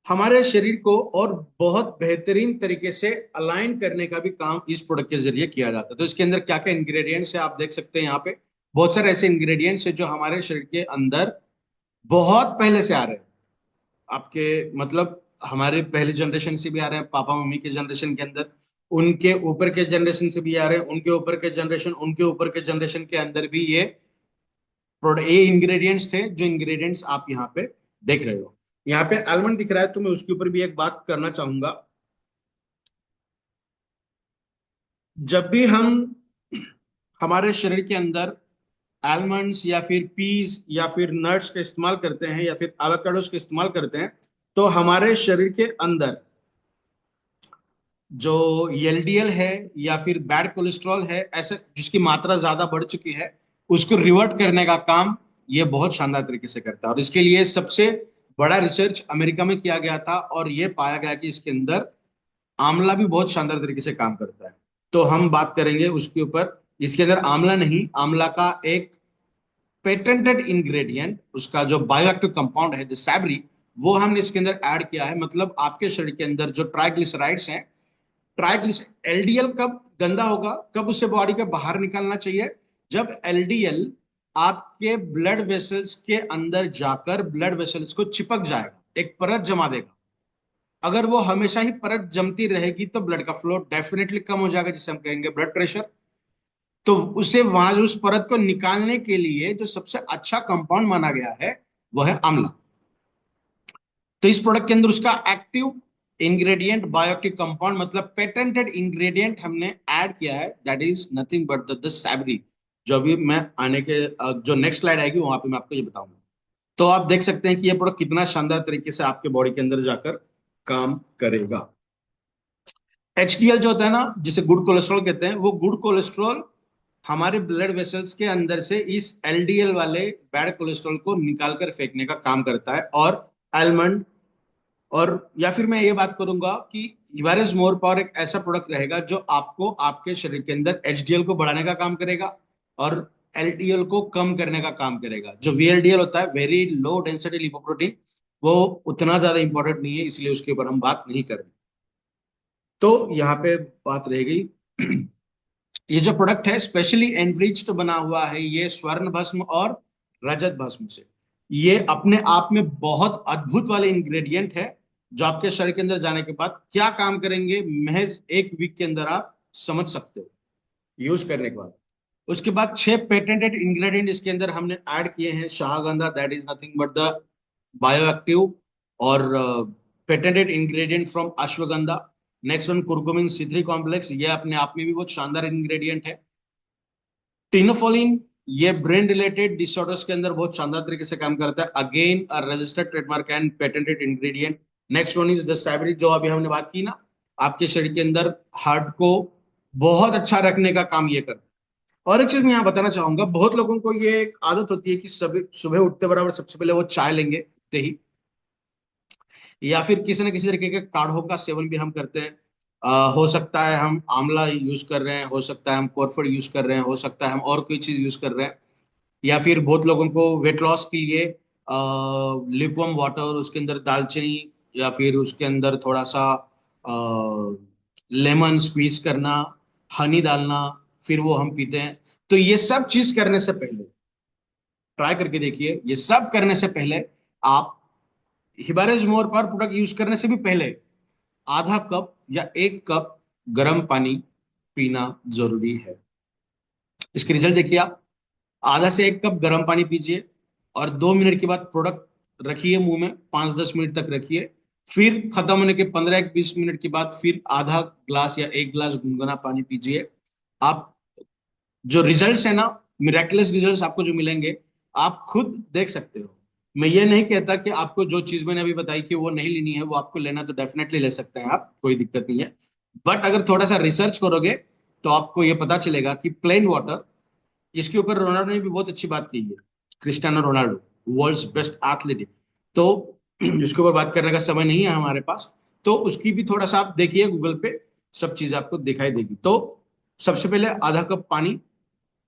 Speaker 2: हमारे शरीर को और बहुत बेहतरीन तरीके से अलाइन करने का भी काम इस प्रोडक्ट के जरिए किया जाता है। तो इसके अंदर क्या क्या इंग्रेडिएंट्स है आप देख सकते हैं यहाँ पे, बहुत सारे ऐसे इंग्रेडिएंट्स है जो हमारे शरीर के अंदर बहुत पहले से आ रहे हैं। आपके मतलब हमारे पहले जनरेशन से भी आ रहे हैं, पापा मम्मी के जनरेशन के अंदर, उनके ऊपर के जनरेशन से भी आ रहे हैं, उनके ऊपर के जनरेशन, उनके ऊपर के जनरेशन के अंदर भी ये प्रोडक्ट, ये इंग्रेडिएंट्स थे जो इंग्रेडिएंट्स आप यहाँ पे देख रहे हो। यहाँ पे आलमंड दिख रहा है तो मैं उसके ऊपर भी एक बात करना चाहूंगा। जब भी हम हमारे शरीर के अंदर आलमंड्स या फिर पीस या फिर नट्स का इस्तेमाल करते हैं या फिर एवोकाडोस का इस्तेमाल करते हैं, तो हमारे शरीर के अंदर जो एलडीएल है या फिर बैड कोलेस्ट्रॉल है, ऐसे जिसकी मात्रा ज्यादा बढ़ चुकी है, उसको रिवर्ट करने का काम ये बहुत शानदार तरीके से करता है। और इसके लिए सबसे बड़ा रिसर्च अमेरिका में किया गया था और ये पाया गया कि इसके अंदर आंवला भी बहुत शानदार तरीके से काम करता है। तो हम बात करेंगे उसके ऊपर। इसके अंदर आंवला नहीं, आंवला का एक पेटेंटेड इंग्रेडिएंट, उसका जो बायोएक्टिव कंपाउंड है द सैबरी, वो हमने इसके अंदर ऐड किया है। मतलब आपके शरीर के अंदर जो ट्राइग्लिसराइड्स हैं, ट्राइग्लिस एलडीएल कब गंदा होगा, कब उसे बॉडी के बाहर निकालना चाहिए, जब एलडीएल आपके ब्लड वेसल्स के अंदर जाकर ब्लड वेसल्स को चिपक जाएगा, एक परत जमा देगा। अगर वो हमेशा ही परत जमती रहेगी तो ब्लड का फ्लो डेफिनेटली कम हो जाएगा, जिसे हम कहेंगे ब्लड प्रेशर। तो उसे वहां उस परत को निकालने के लिए जो सबसे अच्छा कंपाउंड माना गया है वो है आंवला। तो इस प्रोडक्ट के अंदर उसका एक्टिव इंग्रेडिएंट बायोएक्टिव कंपाउंड मतलब पेटेंटेड इंग्रेडिएंट हमने ऐड किया है, that is nothing but the सैबरी। जो अभी मैं आने के जो नेक्स्ट स्लाइड आएगी वहां पे मैं आपको ये बताऊंगा। तो आप देख सकते हैं कि ये प्रोडक्ट कितना शानदार तरीके से आपके बॉडी के अंदर जाकर काम करेगा। एचडीएल जो होता है ना, जिसे गुड कोलेस्ट्रॉल कहते हैं, वो गुड कोलेस्ट्रॉल हमारे ब्लड वेसल्स के अंदर से इस एलडीएल वाले बैड कोलेस्ट्रॉल को निकाल कर फेंकने का काम करता है। और आलमंड, और या फिर मैं ये बात करूंगा कि इवारिस मोर पावर एक ऐसा प्रोडक्ट रहेगा जो आपको आपके शरीर के अंदर एचडीएल को बढ़ाने का काम करेगा और एलडीएल को कम करने का काम करेगा। जो वीएलडीएल होता है, वेरी लो डेंसिटी लिपोप्रोटीन, वो उतना ज्यादा इंपॉर्टेंट नहीं है, इसलिए उसके ऊपर हम बात नहीं कर रहे। तो यहाँ पे बात रह गई ये जो प्रोडक्ट है स्पेशली एनरिच्ड बना हुआ है ये स्वर्ण भस्म और रजत भस्म से। ये अपने आप में बहुत अद्भुत वाले इंग्रेडिएंट है जो आपके शरीर के अंदर जाने के बाद क्या काम करेंगे महज एक वीक के अंदर आप समझ सकते हो यूज करने के बाद। उसके बाद 6 पेटेंटेड इंग्रेडिएंट इसके अंदर हमने ऐड किए हैं। Shahgandha, that is nothing but the bioactive और patented ingredient from ashwagandha. Next one curcumin C3 complex, ये अपने आप में भी बहुत शानदार इंग्रेडिएंट है। टिनोफोलिन, ये ब्रेन रिलेटेड डिसऑर्डर्स के अंदर बहुत शानदार तरीके से काम करता है, again a registered trademark and patented ingredient. Next one is the सैबरी, जो अभी हमने बात की ना, आपके शरीर के अंदर हार्ट को बहुत अच्छा रखने का काम ये करता है। और एक चीज मैं यहाँ बताना चाहूंगा, बहुत लोगों को ये एक आदत होती है कि सभी सुबह उठते बराबर सबसे पहले वो चाय लेंगे उठते ही, या फिर किसी न किसी तरीके के काढ़ों का सेवन भी हम करते हैं। हो सकता है हम आंवला यूज कर रहे हैं, हो सकता है हम कोरफड यूज कर रहे हैं, हो सकता है हम और कोई चीज यूज कर रहे हैं। या फिर बहुत लोगों को वेट लॉस के लिए लिपवम वाटर, उसके अंदर दालचीनी या फिर उसके अंदर थोड़ा सा लेमन स्क्वीज करना, हनी डालना, फिर वो हम पीते हैं। तो ये सब चीज करने से पहले ट्राई करके देखिए, ये सब करने से पहले आप हिबारेज मोर पावर प्रोडक्ट यूज करने से भी पहले आधा कप या 1 कप गर्म पानी पीना जरूरी है। इसके रिजल्ट देखिए आप, आधा से 1 कप गर्म पानी पीजिए और 2 मिनट के बाद प्रोडक्ट रखिए मुंह में, 5-10 मिनट तक रखिए। फिर खत्म होने के 15-20 मिनट के बाद फिर आधा ग्लास या 1 ग्लास गुनगुना पानी पीजिए। आप जो रिजल्ट्स है ना, मिराकुलस रिजल्ट्स आपको जो मिलेंगे, आप खुद देख सकते हो। मैं ये नहीं कहता कि आपको जो चीज मैंने अभी बताई कि वो नहीं लेनी है, वो आपको लेना तो डेफिनेटली ले सकते हैं आप, कोई दिक्कत नहीं है। बट अगर थोड़ा सा रिसर्च करोगे तो आपको ये पता चलेगा कि प्लेन वाटर, इसके ऊपर रोनाल्डो ने भी बहुत अच्छी बात की है, Cristiano Ronaldo, world's best athlete. तो इसके ऊपर बात करने का समय नहीं है हमारे पास, तो उसकी भी थोड़ा सा आप देखिए गूगल पे, सब चीजें आपको दिखाई देगी। तो सबसे पहले आधा कप पानी,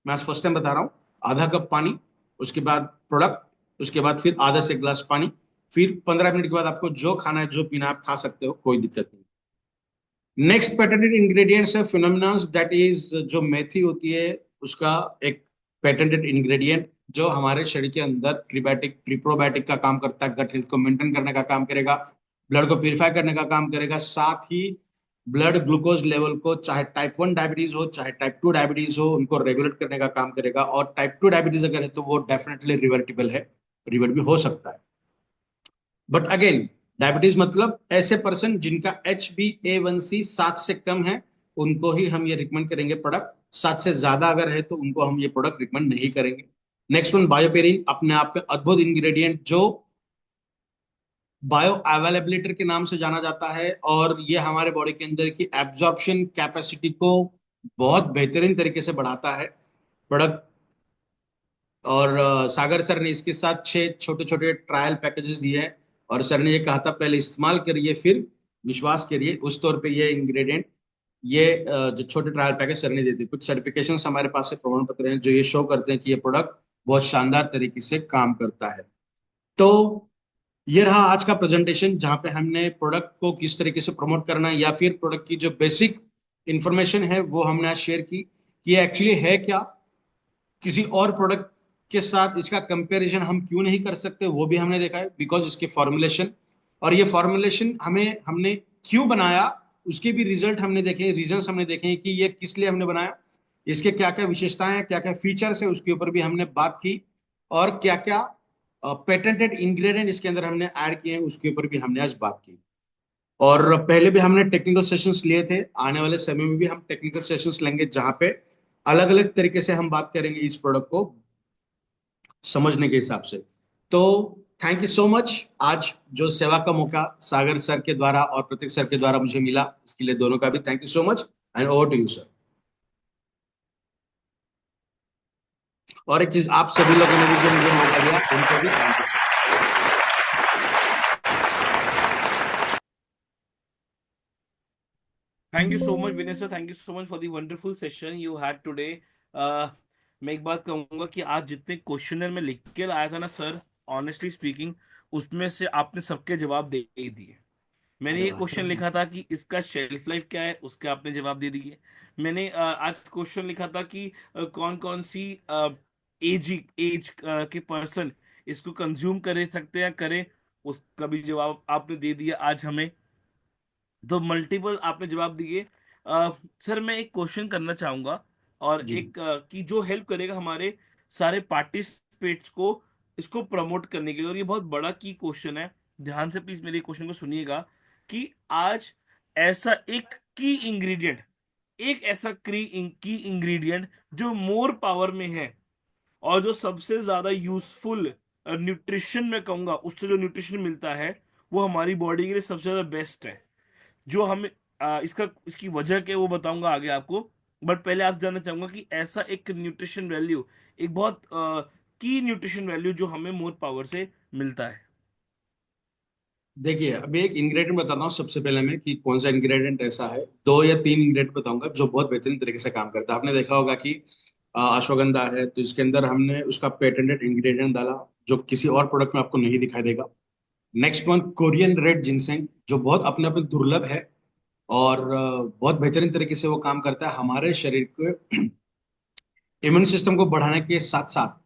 Speaker 2: मैं आज फर्स्ट टाइम बता रहा हूँ, आधा कप पानी, उसके बाद प्रोडक्ट, उसके बाद फिर आधा से 1 ग्लास पानी, फिर 15 मिनट के बाद आपको जो खाना है जो पीना है आप खा सकते हो, कोई दिक्कत नहीं। नेक्स्ट पेटेंटेड इंग्रेडिएंट्स है फिनोमिनॉन्स, दैट इज जो मेथी होती है उसका एक पेटेंटेड इंग्रेडिएंट जो हमारे शरीर के अंदर प्रीबायोटिक प्रीप्रोबायोटिक का काम करता है, गट हेल्थ को मेंटेन करने का काम करेगा, ब्लड को प्यूरिफाई करने का काम करेगा, साथ ही ब्लड ग्लूकोज लेवल को, चाहे टाइप 1 डायबिटीज हो चाहे टाइप 2 डायबिटीज हो, उनको रेगुलेट करने का काम करेगा। और टाइप 2 डायबिटीज अगर है तो वो डेफिनेटली रिवर्टिबल है, रिवर्ट भी हो सकता है। बट अगेन, डायबिटीज मतलब ऐसे पर्सन जिनका HbA1c 7 से कम है, उनको ही हम ये रिकमेंड करेंगे प्रोडक्ट। 7 से ज्यादा अगर है तो उनको हम ये प्रोडक्ट रिकमेंड नहीं करेंगे। नेक्स्ट वन बायोपेरिन, अपने आप में अद्भुत इंग्रेडिएंट जो बायो अवेलेबिलिटी के नाम से जाना जाता है, और ये हमारे बॉडी के अंदर की एब्जॉर्प्शन कैपेसिटी को बहुत बेहतरीन तरीके से बढ़ाता है प्रोडक्ट। और सागर सर ने इसके साथ 6 छोटे छोटे ट्रायल पैकेजेस दिए हैं, और सर ने ये कहा था पहले इस्तेमाल करिए फिर विश्वास करिए, उस तौर पे ये इंग्रेडिएंट, ये जो छोटे ट्रायल पैकेज सर ने दिए थे, कुछ सर्टिफिकेशन हमारे पास है, प्रमाण पत्र हैं जो ये शो करते हैं कि ये प्रोडक्ट बहुत शानदार तरीके से काम करता है। तो ये रहा आज का प्रेजेंटेशन, जहां पे हमने प्रोडक्ट को किस तरीके से प्रमोट करना है या फिर प्रोडक्ट की जो बेसिक इंफॉर्मेशन है वो हमने आज शेयर की कि ये एक्चुअली है क्या, किसी और प्रोडक्ट के साथ इसका कंपैरिजन हम क्यों नहीं कर सकते वो भी हमने देखा है, बिकॉज इसके फॉर्मुलेशन, और ये फॉर्मुलेशन हमें हमने क्यों बनाया उसके भी रिजल्ट हमने देखे, रीजंस हमने देखे हैं कि ये किस लिए हमने बनाया, इसके क्या क्या विशेषताएं हैं, क्या क्या फीचर्स है, उसके ऊपर भी हमने बात की, और क्या क्या पेटेंटेड इंग्रेडिएंट इसके अंदर हमने ऐड किए हैं उसके ऊपर भी हमने आज बात की। और पहले भी हमने टेक्निकल सेशंस लिए थे, आने वाले समय में भी हम टेक्निकल सेशंस लेंगे जहां पे अलग अलग तरीके से हम बात करेंगे इस प्रोडक्ट को समझने के हिसाब से। तो थैंक यू सो मच। आज जो सेवा का मौका सागर सर के द्वारा और प्रतीक सर के द्वारा मुझे मिला, इसके लिए दोनों का भी thank you so much, and over to you sir. और एक चीज, आप सभी लोगों ने भी जो मुझे मौका दिया उनको भी thank you so much.
Speaker 1: Thank you so much Vinay sir, thank you so much for the wonderful session you had today. मैं एक बात कहूंगा कि आज जितने क्वेश्चनर में लिख के लाया था ना सर, ऑनेस्टली स्पीकिंग, उसमें से आपने सबके जवाब दे ही दिए। मैंने
Speaker 2: अरे
Speaker 1: ये
Speaker 2: वाह।
Speaker 1: क्वेश्चन लिखा था कि इसका शेल्फ लाइफ क्या है, उसके आपने जवाब दे दिए। मैंने आज क्वेश्चन लिखा था कि कौन कौन सी एज एज के पर्सन इसको कंज्यूम कर सकते हैं करें, उसका भी जवाब आपने दे दिया आज हमें। तो मल्टीपल आपने जवाब दिए। सर मैं एक क्वेश्चन करना चाहूंगा, और
Speaker 2: जी
Speaker 1: एक कि जो हेल्प करेगा हमारे सारे पार्टिसिपेट्स को इसको प्रमोट करने के लिए, और ये बहुत बड़ा की क्वेश्चन है, ध्यान से प्लीज मेरे क्वेश्चन को सुनिएगा। कि आज ऐसा एक की इंग्रेडिएंट, एक ऐसा की इंग्रेडिएंट जो मोर पावर में है, और जो सबसे ज्यादा यूजफुल न्यूट्रिशन में कहूंगा, उससे जो न्यूट्रिशन मिलता है वो हमारी बॉडी के लिए सबसे ज्यादा बेस्ट है। जो हमें इसकी वजह क्या है वो बताऊंगा आगे आपको। बट पहले आप जानना चाहूंगा कि ऐसा एक न्यूट्रिशन वैल्यू, एक बहुत की न्यूट्रिशन वैल्यू जो हमें मोर पावर से मिलता है।
Speaker 2: देखिए, अभी एक इंग्रेडिएंट बताता हूँ सबसे पहले मैं कि कौन सा इंग्रेडिएंट ऐसा है, दो या तीन इंग्रेडिएंट बताऊंगा जो बहुत बेहतरीन तरीके से काम करता है। आपने देखा होगा कि अश्वगंधा है तो इसके अंदर हमने उसका पेटेंटेड इंग्रेडिएंट डाला जो किसी और प्रोडक्ट में आपको नहीं दिखाई देगा। Next one, Korean red ginseng, जो बहुत अपने आप में दुर्लभ है और बहुत बेहतरीन तरीके से वो काम करता है हमारे शरीर के इम्यून सिस्टम को बढ़ाने के साथ साथ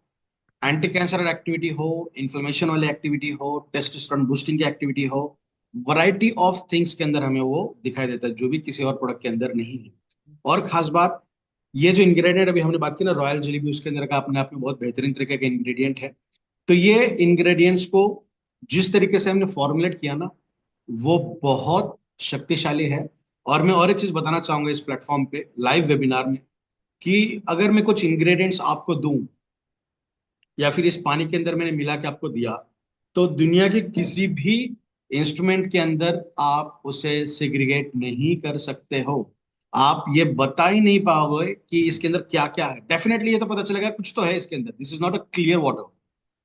Speaker 2: एंटी कैंसर एक्टिविटी हो, इन्फ्लेमेशन वाली एक्टिविटी हो, टेस्टोस्टेरोन बूस्टिंग की एक्टिविटी हो, वैरायटी ऑफ थिंग्स के अंदर हमें वो दिखाई देता है जो भी किसी और प्रोडक्ट के अंदर नहीं है। और खास बात, ये जो इंग्रेडिएंट अभी हमने बात की ना, रॉयल जेली भी उसके अंदर का अपने आप में बहुत बेहतरीन तरीके का इंग्रेडिएंट है। तो ये इंग्रेडिएंट्स को जिस तरीके से हमने फॉर्मुलेट किया ना, वो बहुत शक्तिशाली है। और मैं और एक चीज बताना चाहूंगा इस प्लेटफॉर्म पे लाइव वेबिनार में, कि अगर मैं कुछ इंग्रेडिएंट्स आपको दूं या फिर इस पानी के अंदर मैंने मिला के आपको दिया, तो दुनिया के किसी भी इंस्ट्रूमेंट के अंदर आप उसे सेग्रीगेट नहीं कर सकते हो। आप ये बता ही नहीं पाओगे कि इसके अंदर क्या क्या है। डेफिनेटली ये तो पता चलेगा कुछ तो है इसके अंदर, this is not a clear water,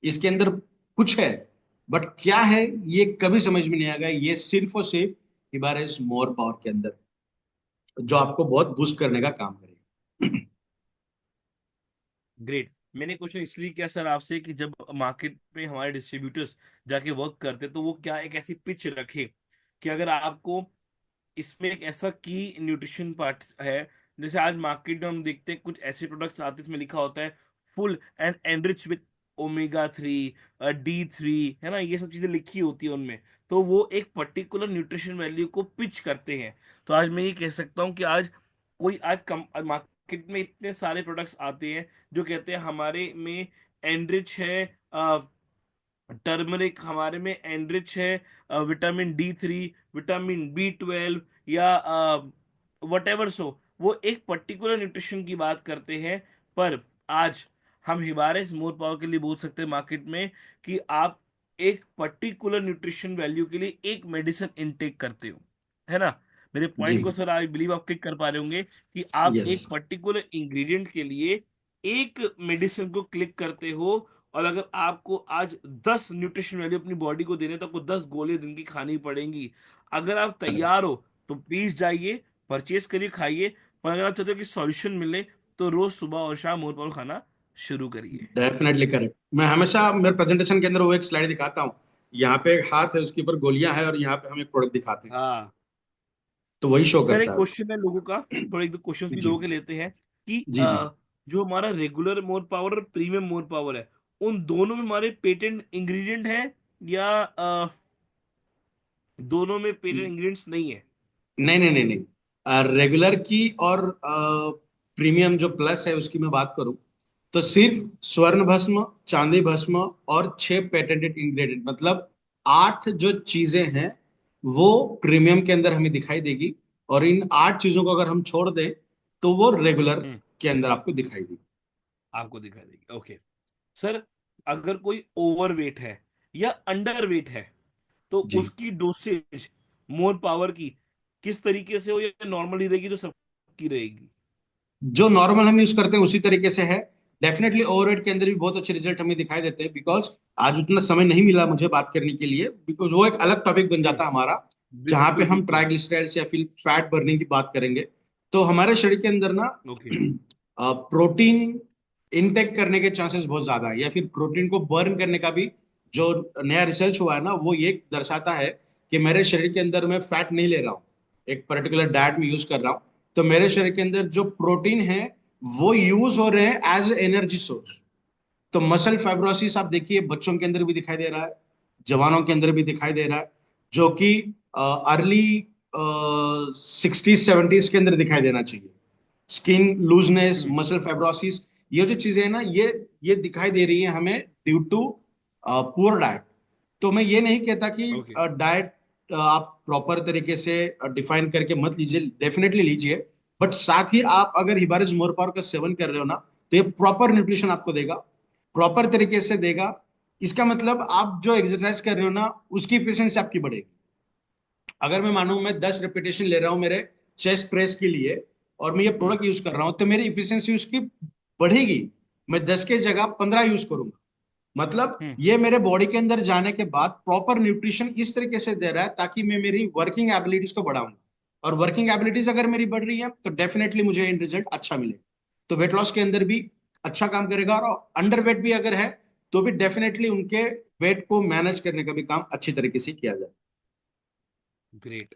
Speaker 2: इसके अंदर कुछ है, बट क्या है ये कभी समझ में नहीं आएगा। ये सिर्फ और सिर्फ हिबारिस मोर पावर के अंदर, जो आपको बहुत बूस्ट करने का काम करेगा।
Speaker 1: ग्रेट। मैंने क्वेश्चन इसलिए किया सर आपसे कि जब मार्केट में हमारे डिस्ट्रीब्यूटर्स जाके वर्क करते तो वो क्या एक ऐसी पिच रखे कि अगर आपको इसमें एक ऐसा की न्यूट्रिशन पार्ट है। जैसे आज मार्केट में हम देखते हैं कुछ ऐसे प्रोडक्ट्स आते हैं इसमें लिखा होता है full and enrich with omega 3, D3, है ना, ये सब चीजें लिखी होती है उनमें। तो वो एक पर्टिकुलर न्यूट्रिशन वैल्यू को पिच करते हैं। तो आज मैं ये कह सकता हूँ कि आज कोई आज कम मार्केट में इतने सारे प्रोडक्ट्स आते हैं जो कहते हैं हमारे में एनरिच है, टर्मरिक हमारे में एनरिच है, विटामिन D3, विटामिन B12, या वट एवर सो, वो एक पर्टिकुलर न्यूट्रिशन की बात करते हैं। पर आज हम हिबारिस मोर पावर के लिए बोल सकते हैं मार्केट में कि आप एक पर्टिकुलर न्यूट्रिशन वैल्यू के लिए एक मेडिसिन इनटेक करते हो, है ना। मेरे
Speaker 2: जी।
Speaker 1: पॉइंट को सर आई बिलीव आप क्लिक कर पा रहे होंगे कि आप
Speaker 2: यस।
Speaker 1: एक पर्टिकुलर इंग्रेडिएंट के लिए एक मेडिसिन को क्लिक करते हो। और अगर आपको आज 10 न्यूट्रिशन वैल्यू अपनी बॉडी को देने तो आपको 10 गोली दिन की खानी पड़ेंगी। अगर आप तैयार हो तो प्लीज जाइए, परचेस करिए, खाइए। पर अगर आप चाहते हो कि सॉल्यूशन मिले तो रोज सुबह और शाम मोर खाना शुरू करिए।
Speaker 2: Definitely correct. मैं हमेशा मेरे प्रेजेंटेशन के अंदर वो एक स्लाइड दिखाता हूँ, यहाँ पे एक हाथ है, उसके ऊपर गोलियां है, और यहाँ पे हम एक प्रोडक्ट दिखाते हैं,
Speaker 1: हाँ
Speaker 2: तो वही शो
Speaker 1: सर,
Speaker 2: करता
Speaker 1: एक
Speaker 2: है।
Speaker 1: क्वेश्चन है लोगों का, थोड़े एक दो क्वेश्चंस भी
Speaker 2: जी
Speaker 1: लोगों के लेते हैं कि
Speaker 2: जी जी।
Speaker 1: जो हमारा रेगुलर मोर पावर और प्रीमियम मोर पावर है, उन दोनों में हमारे पेटेंट इंग्रेडिएंट है, या दोनों में पेटेंट इंग्रेडिएंट्स नहीं है?
Speaker 2: नहीं नहीं नहीं नहीं, रेगुलर की और प्रीमियम जो प्लस है उसकी मैं बात करूं, तो सिर्फ स्वर्ण भस्म, चांदी भस्म और 6 पेटेंटेड इंग्रेडिएंट, मतलब 8 जो चीजें हैं वो प्रीमियम के अंदर हमें दिखाई देगी, और इन 8 चीजों को अगर हम छोड़ दें तो वो रेगुलर
Speaker 1: हम्म,
Speaker 2: के अंदर आपको दिखाई देगी।
Speaker 1: आपको दिखाई देगी, ओके। सर, अगर कोई ओवरवेट है या अंडर वेट है, तो
Speaker 2: जी।
Speaker 1: उसकी डोसेज मोर पावर की किस तरीके से हो, या नॉर्मली रहेगी जो सबकी रहेगी?
Speaker 2: जो नॉर्मल हम यूज करते हैं उसी तरीके से है। डेफिनेटली ओवरवेट के अंदर भी बहुत अच्छे रिजल्ट हमें दिखाई देते हैं, बिकॉज आज उतना समय नहीं मिला मुझे बात करने के लिए, बिकॉज वो एक अलग टॉपिक बन जाता है
Speaker 1: हम्म,
Speaker 2: हमारा, जहां पे
Speaker 1: बिल्कुल
Speaker 2: हम
Speaker 1: बिल्कुल।
Speaker 2: ट्राइग्लिसराइड्स या फिर फैट बर्निंग की बात करेंगे। तो हमारे शरीर के अंदर ना
Speaker 1: ओके।
Speaker 2: प्रोटीन इनटेक करने के चांसेस बहुत ज्यादा है, या फिर प्रोटीन को बर्न करने का भी जो नया रिसर्च हुआ है ना, वो ये दर्शाता है कि मेरे शरीर के अंदर मैं फैट नहीं ले रहा हूँ, एक पर्टिकुलर डाइट में यूज कर रहा हूँ, तो मेरे शरीर के अंदर जो प्रोटीन है वो यूज हो रहे हैं एज एनर्जी सोर्स। तो मसल फाइब्रोसिस आप देखिए बच्चों के अंदर भी दिखाई दे रहा है, जवानों के अंदर भी दिखाई दे रहा है, जो कि अर्ली 60s 70s के अंदर दिखाई देना चाहिए। स्किन लूजनेस,
Speaker 1: हम्म,
Speaker 2: मसल फाइब्रोसिस, ये जो चीजें हैं ना, ये दिखाई दे रही है हमें ड्यू टू पुअर डाइट। तो मैं ये नहीं कहता कि
Speaker 1: ओके।
Speaker 2: डाइट आप प्रॉपर तरीके से डिफाइन करके मत लीजिए, डेफिनेटली लीजिए, बट साथ ही आप अगर हिबारिस मोरपावर का सेवन कर रहे हो ना, तो ये प्रॉपर न्यूट्रिशन आपको देगा, प्रॉपर तरीके से देगा। इसका मतलब आप जो एक्सरसाइज कर रहे हो ना, उसकी एफिशिएंसी आपकी बढ़ेगी। अगर मैं मानूं मैं 10 रेपिटेशन ले रहा हूं मेरे चेस्ट प्रेस के लिए, और मैं ये
Speaker 1: हम्म
Speaker 2: प्रोडक्ट यूज कर रहा हूं, तो मेरी इफिशियंसी उसकी बढ़ेगी। मैं 10 के जगह 15 यूज करूंगा, मतलब
Speaker 1: हम्म,
Speaker 2: ये मेरे बॉडी के अंदर जाने के बाद प्रॉपर न्यूट्रिशन इस तरीके से दे रहा है ताकि मैं मेरी वर्किंग एबिलिटीज को बढ़ाऊंगा, और वर्किंग एबिलिटीज अगर मेरी बढ़ रही है तो डेफिनेटली मुझे इन रिजल्ट अच्छा मिलेगा। तो वेट लॉस के अंदर भी अच्छा काम करेगा, और अंडर वेट भी अगर है तो भी डेफिनेटली उनके वेट को मैनेज करने का भी काम अच्छी तरीके से किया जाए।
Speaker 1: ग्रेट।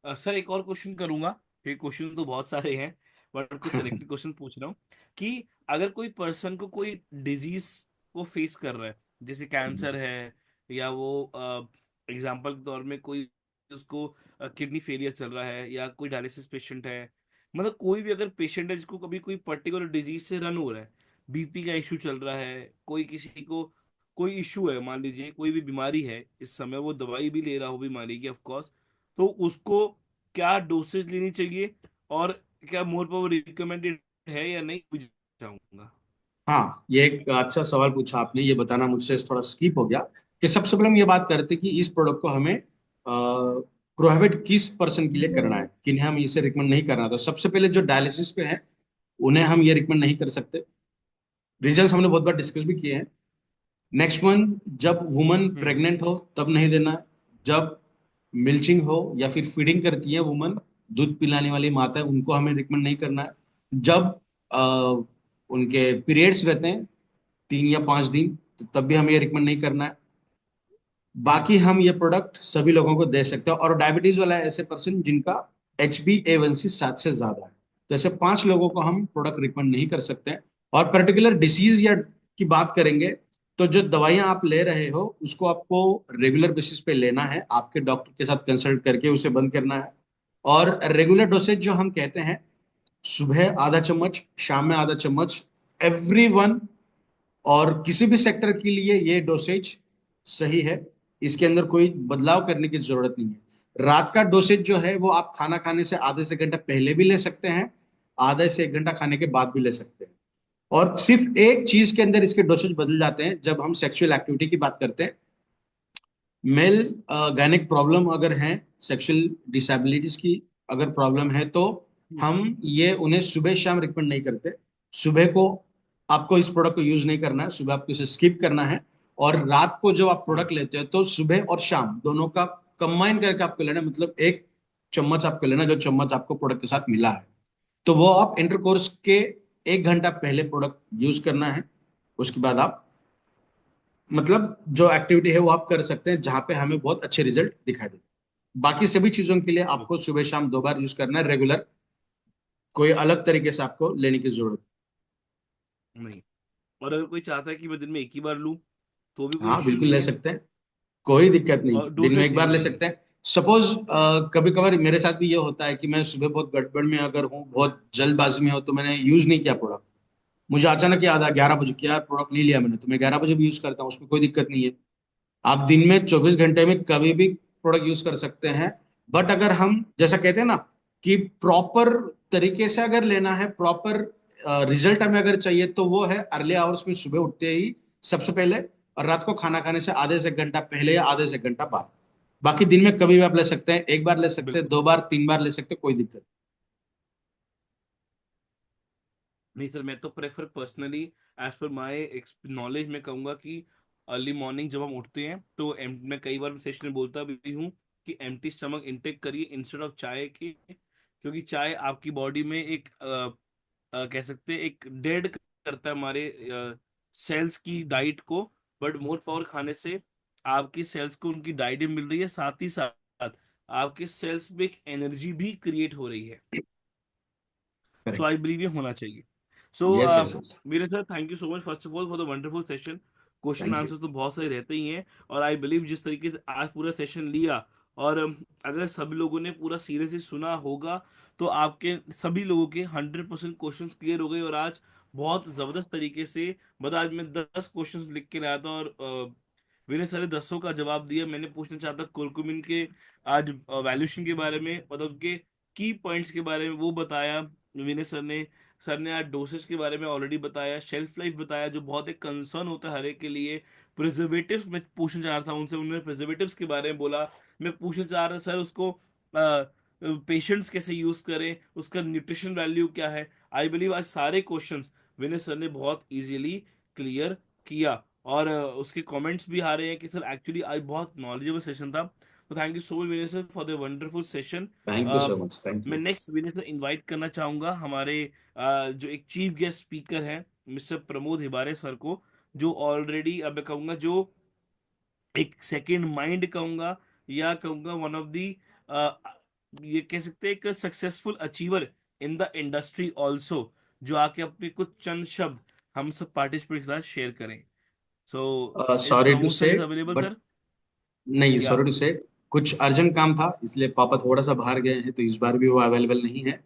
Speaker 1: सर, एक और क्वेश्चन करूंगा। ये क्वेश्चन तो बहुत सारे हैं, बट कुछ सेलेक्टेड क्वेश्चन पूछ रहा हूँ कि अगर कोई पर्सन को कोई डिजीज को फेस कर रहा है, जैसे कैंसर है, या वो एग्जाम्पल के तौर में कोई उसको किडनी फेलियर चल रहा है, या कोई डायलिसिस पेशेंट है, मतलब कोई भी अगर पेशेंट है जिसको कभी कोई पर्टिकुलर डिजीज से रन हो रहा है, बीपी का इशू चल रहा है, कोई किसी को कोई इशू है, मान लीजिए कोई भी बीमारी है, इस समय वो दवाई भी ले रहा हो बीमारी की, ऑफ कोर्स, तो उसको क्या डोसेज लेनी चाहिए, और क्या मोर पावर रिकमेंडेड है या नहीं, पूछना चाहूंगा।
Speaker 2: हाँ, ये एक अच्छा सवाल पूछा आपने, ये बताना मुझसे थोड़ा स्किप हो गया, कि सबसे पहले हम ये बात करते कि इस प्रोडक्ट को हमें प्रोहिबिट किस पर्सन के लिए करना है, किन्हें हम इसे रिकमेंड नहीं करना। तो सबसे पहले जो डायलिसिस पे है उन्हें हम ये रिकमेंड नहीं कर सकते, रीजंस हमने बहुत बार डिस्कस भी किए हैं। नेक्स्ट वन, जब वुमन
Speaker 1: हम्म
Speaker 2: प्रेग्नेंट हो तब नहीं देना है, जब मिल्चिंग हो या फिर फीडिंग करती है वुमन, दूध पिलाने वाली माता है, उनको हमें रिकमेंड नहीं करना है, जब उनके पीरियड्स रहते हैं 3 या 5 दिन, तो तब भी हमें ये रिकमेंड नहीं करना है।
Speaker 1: हम्म
Speaker 2: बाकी हम ये प्रोडक्ट सभी लोगों को दे सकते हैं, और डायबिटीज वाला है ऐसे पर्सन जिनका HbA1c 7 से ज्यादा है, तो ऐसे 5 लोगों को हम प्रोडक्ट रिकमेंड नहीं कर सकते हैं। और पर्टिकुलर डिसीज या की बात करेंगे, तो जो दवाइयां आप ले रहे हो उसको आपको रेगुलर बेसिस पे लेना है, आपके डॉक्टर के साथ कंसल्ट करके उसे बंद करना है। और रेगुलर डोसेज जो हम कहते हैं, सुबह आधा चम्मच, शाम में आधा चम्मच, एवरीवन, और किसी भी सेक्टर के लिए ये डोसेज सही है, इसके अंदर कोई बदलाव करने की जरूरत नहीं है। रात का डोसेज जो है वो आप खाना खाने से आधे से घंटा पहले भी ले सकते हैं, आधे से 1 घंटा खाने के बाद भी ले सकते हैं। और सिर्फ एक चीज के अंदर इसके डोसेज बदल जाते हैं, जब हम सेक्सुअल एक्टिविटी की बात करते हैं। मेल गायनिक प्रॉब्लम अगर है, सेक्सुअल डिसेबिलिटीज की अगर प्रॉब्लम है, तो
Speaker 1: हम्म
Speaker 2: हम ये उन्हें सुबह शाम रिकमेंड नहीं करते। सुबह को आपको इस प्रोडक्ट को यूज नहीं करना है, सुबह आपको इसे स्किप करना है। और रात को जब आप
Speaker 1: हम्म
Speaker 2: प्रोडक्ट लेते हो तो सुबह और शाम दोनों का कंबाइन करके आपको लेना है, मतलब एक चम्मच आपको लेना है, जो चम्मच आपको प्रोडक्ट के साथ मिला है, तो वो आप इंटरकोर्स के 1 घंटा पहले प्रोडक्ट यूज करना है। उसके बाद आप मतलब जो एक्टिविटी है वो आप कर सकते हैं जहां पे हमें बहुत अच्छे रिजल्ट दिखाई दे। बाकी सभी चीजों के लिए आपको सुबह शाम 2 बार यूज करना है रेगुलर। कोई अलग तरीके से आपको लेने की जरूरत
Speaker 1: नहीं, और अगर कोई चाहता है कि मैं दिन में एक ही बार लूं तो भी कोई
Speaker 2: हाँ
Speaker 1: इश्यू
Speaker 2: बिल्कुल
Speaker 1: नहीं
Speaker 2: ले
Speaker 1: है?
Speaker 2: सकते हैं। कोई दिक्कत नहीं,
Speaker 1: और
Speaker 2: दिन में
Speaker 1: डोसेज
Speaker 2: एक
Speaker 1: सेम
Speaker 2: बार ले
Speaker 1: रहेगी?
Speaker 2: सकते हैं। सपोज कभी कभार मेरे साथ भी ये होता है कि मैं सुबह बहुत गड़बड़ में अगर हूँ, बहुत जल्दबाजी में हो, तो मैंने यूज नहीं किया प्रोडक्ट। मुझे अचानक याद आ 11 बजे कि यार प्रोडक्ट नहीं लिया मैंने, तो मैं 11 बजे भी यूज करता हूँ, उसमें कोई दिक्कत नहीं है। आप दिन में 24 घंटे में कभी भी प्रोडक्ट यूज कर सकते हैं। बट अगर हम जैसा कहते हैं ना कि प्रॉपर तरीके से अगर लेना है, प्रॉपर रिजल्ट हमें अगर चाहिए, तो वो है अर्ली आवर्स में सुबह उठते ही सबसे पहले, और रात को खाना खाने से आधे से एक घंटा पहले या आधे से एक घंटा बाद। बाकी दिन में कभी भी आप ले सकते हैं, एक बार ले सकते हैं,
Speaker 1: बिल्कुल।
Speaker 2: 2 बार 3 बार ले सकते हैं, कोई दिक्कत
Speaker 1: नहीं सर, मैं तो prefer personally as per my knowledge में कहूंगा कि अर्ली मॉर्निंग जब हम उठते हैं तो मैं कई बार सेशन में बोलता भी हूँ कि एम्प्टी स्टमक इंटेक करिए इंस्टेड ऑफ चाय की, क्योंकि चाय आपकी बॉडी में एक कह सकते हैं एक डेड करता है हमारे सेल्स की डाइट को। बट मोर पावर खाने से आपकी सेल्स को उनकी डाइट मिल रही है, साथ ही साथ आपके सेल्स में एक एनर्जी भी क्रिएट हो रही है। So
Speaker 2: correct.
Speaker 1: आई बिलीव ये होना चाहिए। So
Speaker 2: yes yes yes.
Speaker 1: मेरे sir, thank you so much first of all for the wonderful session. Question
Speaker 2: thank you.
Speaker 1: Answer तो बहुत सारे रहते ही हैं, और आई बिलीव जिस तरीके से आज पूरा सेशन लिया, और अगर सभी लोगों ने पूरा सीरियसली सुना होगा तो आपके सभी लोगों के 100% क्वेश्चन क्लियर हो गए। और आज बहुत जबरदस्त तरीके से, मतलब आज मैं 10 क्वेश्चन लिख के लाया था और विनय सर ने 10 का जवाब दिया। मैंने पूछना चाहता कुरकुमिन के आज वैल्यूशन के बारे में, मतलब उनके की पॉइंट्स के बारे में वो बताया विनय सर ने। सर ने आज डोसेज के बारे में ऑलरेडी बताया, शेल्फ लाइफ बताया जो बहुत एक कंसर्न होता है हर एक के लिए। प्रिजर्वेटिव्स मैं पूछना चाह रहा था उनसे, उन्होंने प्रिजर्वेटिव्स के बारे में बोला। मैं पूछना चाह रहा सर उसको पेशेंट्स कैसे यूज करें, उसका न्यूट्रिशन वैल्यू क्या है। आई बिलीव आज सारे क्वेश्चंस विनय सर ने बहुत इजीली क्लियर किया, और उसके कमेंट्स भी आ रहे हैं कि सर एक्चुअली आज बहुत नॉलेजेबल सेशन था। तो thank you so much Vinay sir for the wonderful session.
Speaker 2: Thank you so much. Thank
Speaker 1: मैं
Speaker 2: you.
Speaker 1: Next Vinay sir invite करना चाहूंगा हमारे जो एक चीफ गेस्ट स्पीकर हैं, मिस्टर प्रमोद हिबारे सर को, जो ऑलरेडी अब मैं कहूंगा जो एक सेकंड माइंड कहूंगा, या कहूंगा वन ऑफ दी, ये कह सकते हैं एक successful achiever in the industry also, जो आके अपने कुछ चंद शब्द हम सब पार्टिसिपेट के साथ शेयर करें। So is
Speaker 2: sorry to
Speaker 1: Pramod sir
Speaker 2: से,
Speaker 1: इज अवेलेबल
Speaker 2: बट
Speaker 1: सर?
Speaker 2: नहीं,
Speaker 1: या
Speaker 2: सॉरी टू से, कुछ अर्जेंट काम था इसलिए पापा थोड़ा सा बाहर गए हैं, तो इस बार भी वो अवेलेबल नहीं है।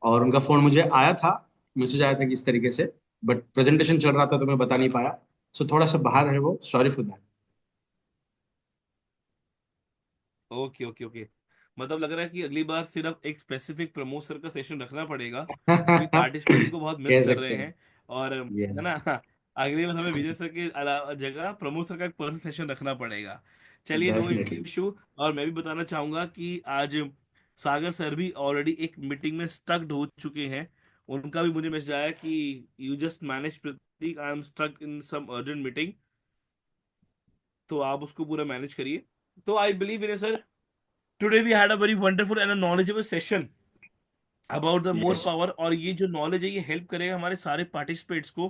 Speaker 2: और उनका फोन मुझे आया था, मैसेज आया था कि इस तरीके से, बट प्रेजेंटेशन चल रहा था तो मैं बता नहीं पाया। सो थोड़ा सा बाहर है वो, sorry for
Speaker 1: okay okay okay. मतलब लग रहा है कि अगली बार सिर्फ एक स्पेसिफिक प्रमोद सर का सेशन रखना पड़ेगा, क्योंकि
Speaker 2: दैट।
Speaker 1: पार्टिसिपेंट उनको बहुत मिस
Speaker 2: कह
Speaker 1: कर
Speaker 2: सकते
Speaker 1: रहे
Speaker 2: हैं।
Speaker 1: हैं। और है
Speaker 2: यस।
Speaker 1: ना अगली बार हमें विजय सर के अलावा जगह प्रमोद सर का एक पर्सनल सेशन रखना पड़ेगा। चलिए, नो
Speaker 2: डेफिनेटली।
Speaker 1: इश्यू। और मैं भी बताना चाहूंगा कि आज सागर सर भी ऑलरेडी एक मीटिंग में स्टक्ड हो चुके हैं। उनका भी मुझे मैसेज आया कि you just manage Prateek, I am stuck in some urgent meeting, तो आप उसको पूरा मैनेज करिए। तो I believe in sir, today we had a very wonderful and knowledgeable session about the more
Speaker 2: yes.
Speaker 1: Power. और ये जो नॉलेज है ये हेल्प करेगा हमारे सारे पार्टिसिपेट्स को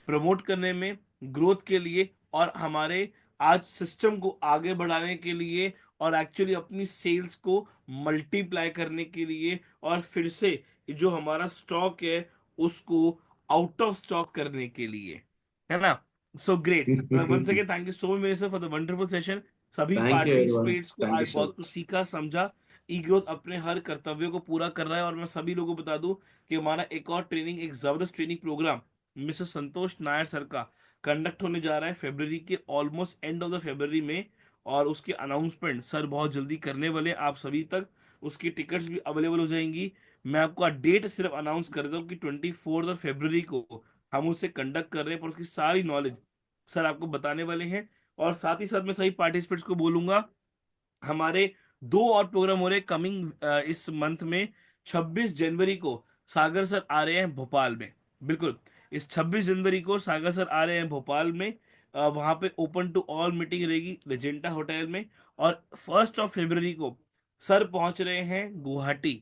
Speaker 1: प्रमोट करने में, ग्रोथ के लिए, और हमारे आज सिस्टम को आगे बढ़ाने के लिए, और एक्चुअली अपनी सेल्स को मल्टीप्लाई करने के लिए, और फिर से जो हमारा स्टॉक है उसको आउट ऑफ स्टॉक करने के लिए, है ना? So great. Once again thank you so much मेरे sir for the wonderful session. सभी
Speaker 2: थैंक यू एवरीवन।
Speaker 1: पार्टिसिपेट्स को
Speaker 2: थैंक यू
Speaker 1: आज
Speaker 2: सो
Speaker 1: बहुत कुछ
Speaker 2: मच।
Speaker 1: सीखा समझा। ई ग्रोथ अपने हर कर्तव्य को पूरा कर रहा है। और मैं सभी लोगों को बता दूं कि हमारा एक और ट्रेनिंग, एक जबरदस्त ट्रेनिंग प्रोग्राम मिस्टर संतोष नायर सर का कंडक्ट होने जा रहा है फरवरी के ऑलमोस्ट एंड ऑफ द फरवरी में। और उसके अनाउंसमेंट सर बहुत जल्दी करने वाले हैं आप सभी तक। उसकी टिकट्स भी अवेलेबल हो जाएंगी। मैं आपको डेट सिर्फ अनाउंस कर देता हूँ कि 24 फरवरी को हम उसे कंडक्ट कर रहे हैं, पर उसकी सारी नॉलेज सर आपको बताने वाले हैं। और साथ ही साथ मैं सभी पार्टिसिपेंट्स को बोलूंगा, हमारे दो और प्रोग्राम हो रहे हैं कमिंग इस मंथ में। 26 जनवरी को सागर सर आ रहे हैं भोपाल में। बिल्कुल, इस 26 जनवरी को सागर सर आ रहे हैं भोपाल में। वहां पे ओपन टू ऑल मीटिंग रहेगी लेजेंटा होटल में। और 1 फरवरी को सर पहुंच रहे हैं गुवाहाटी।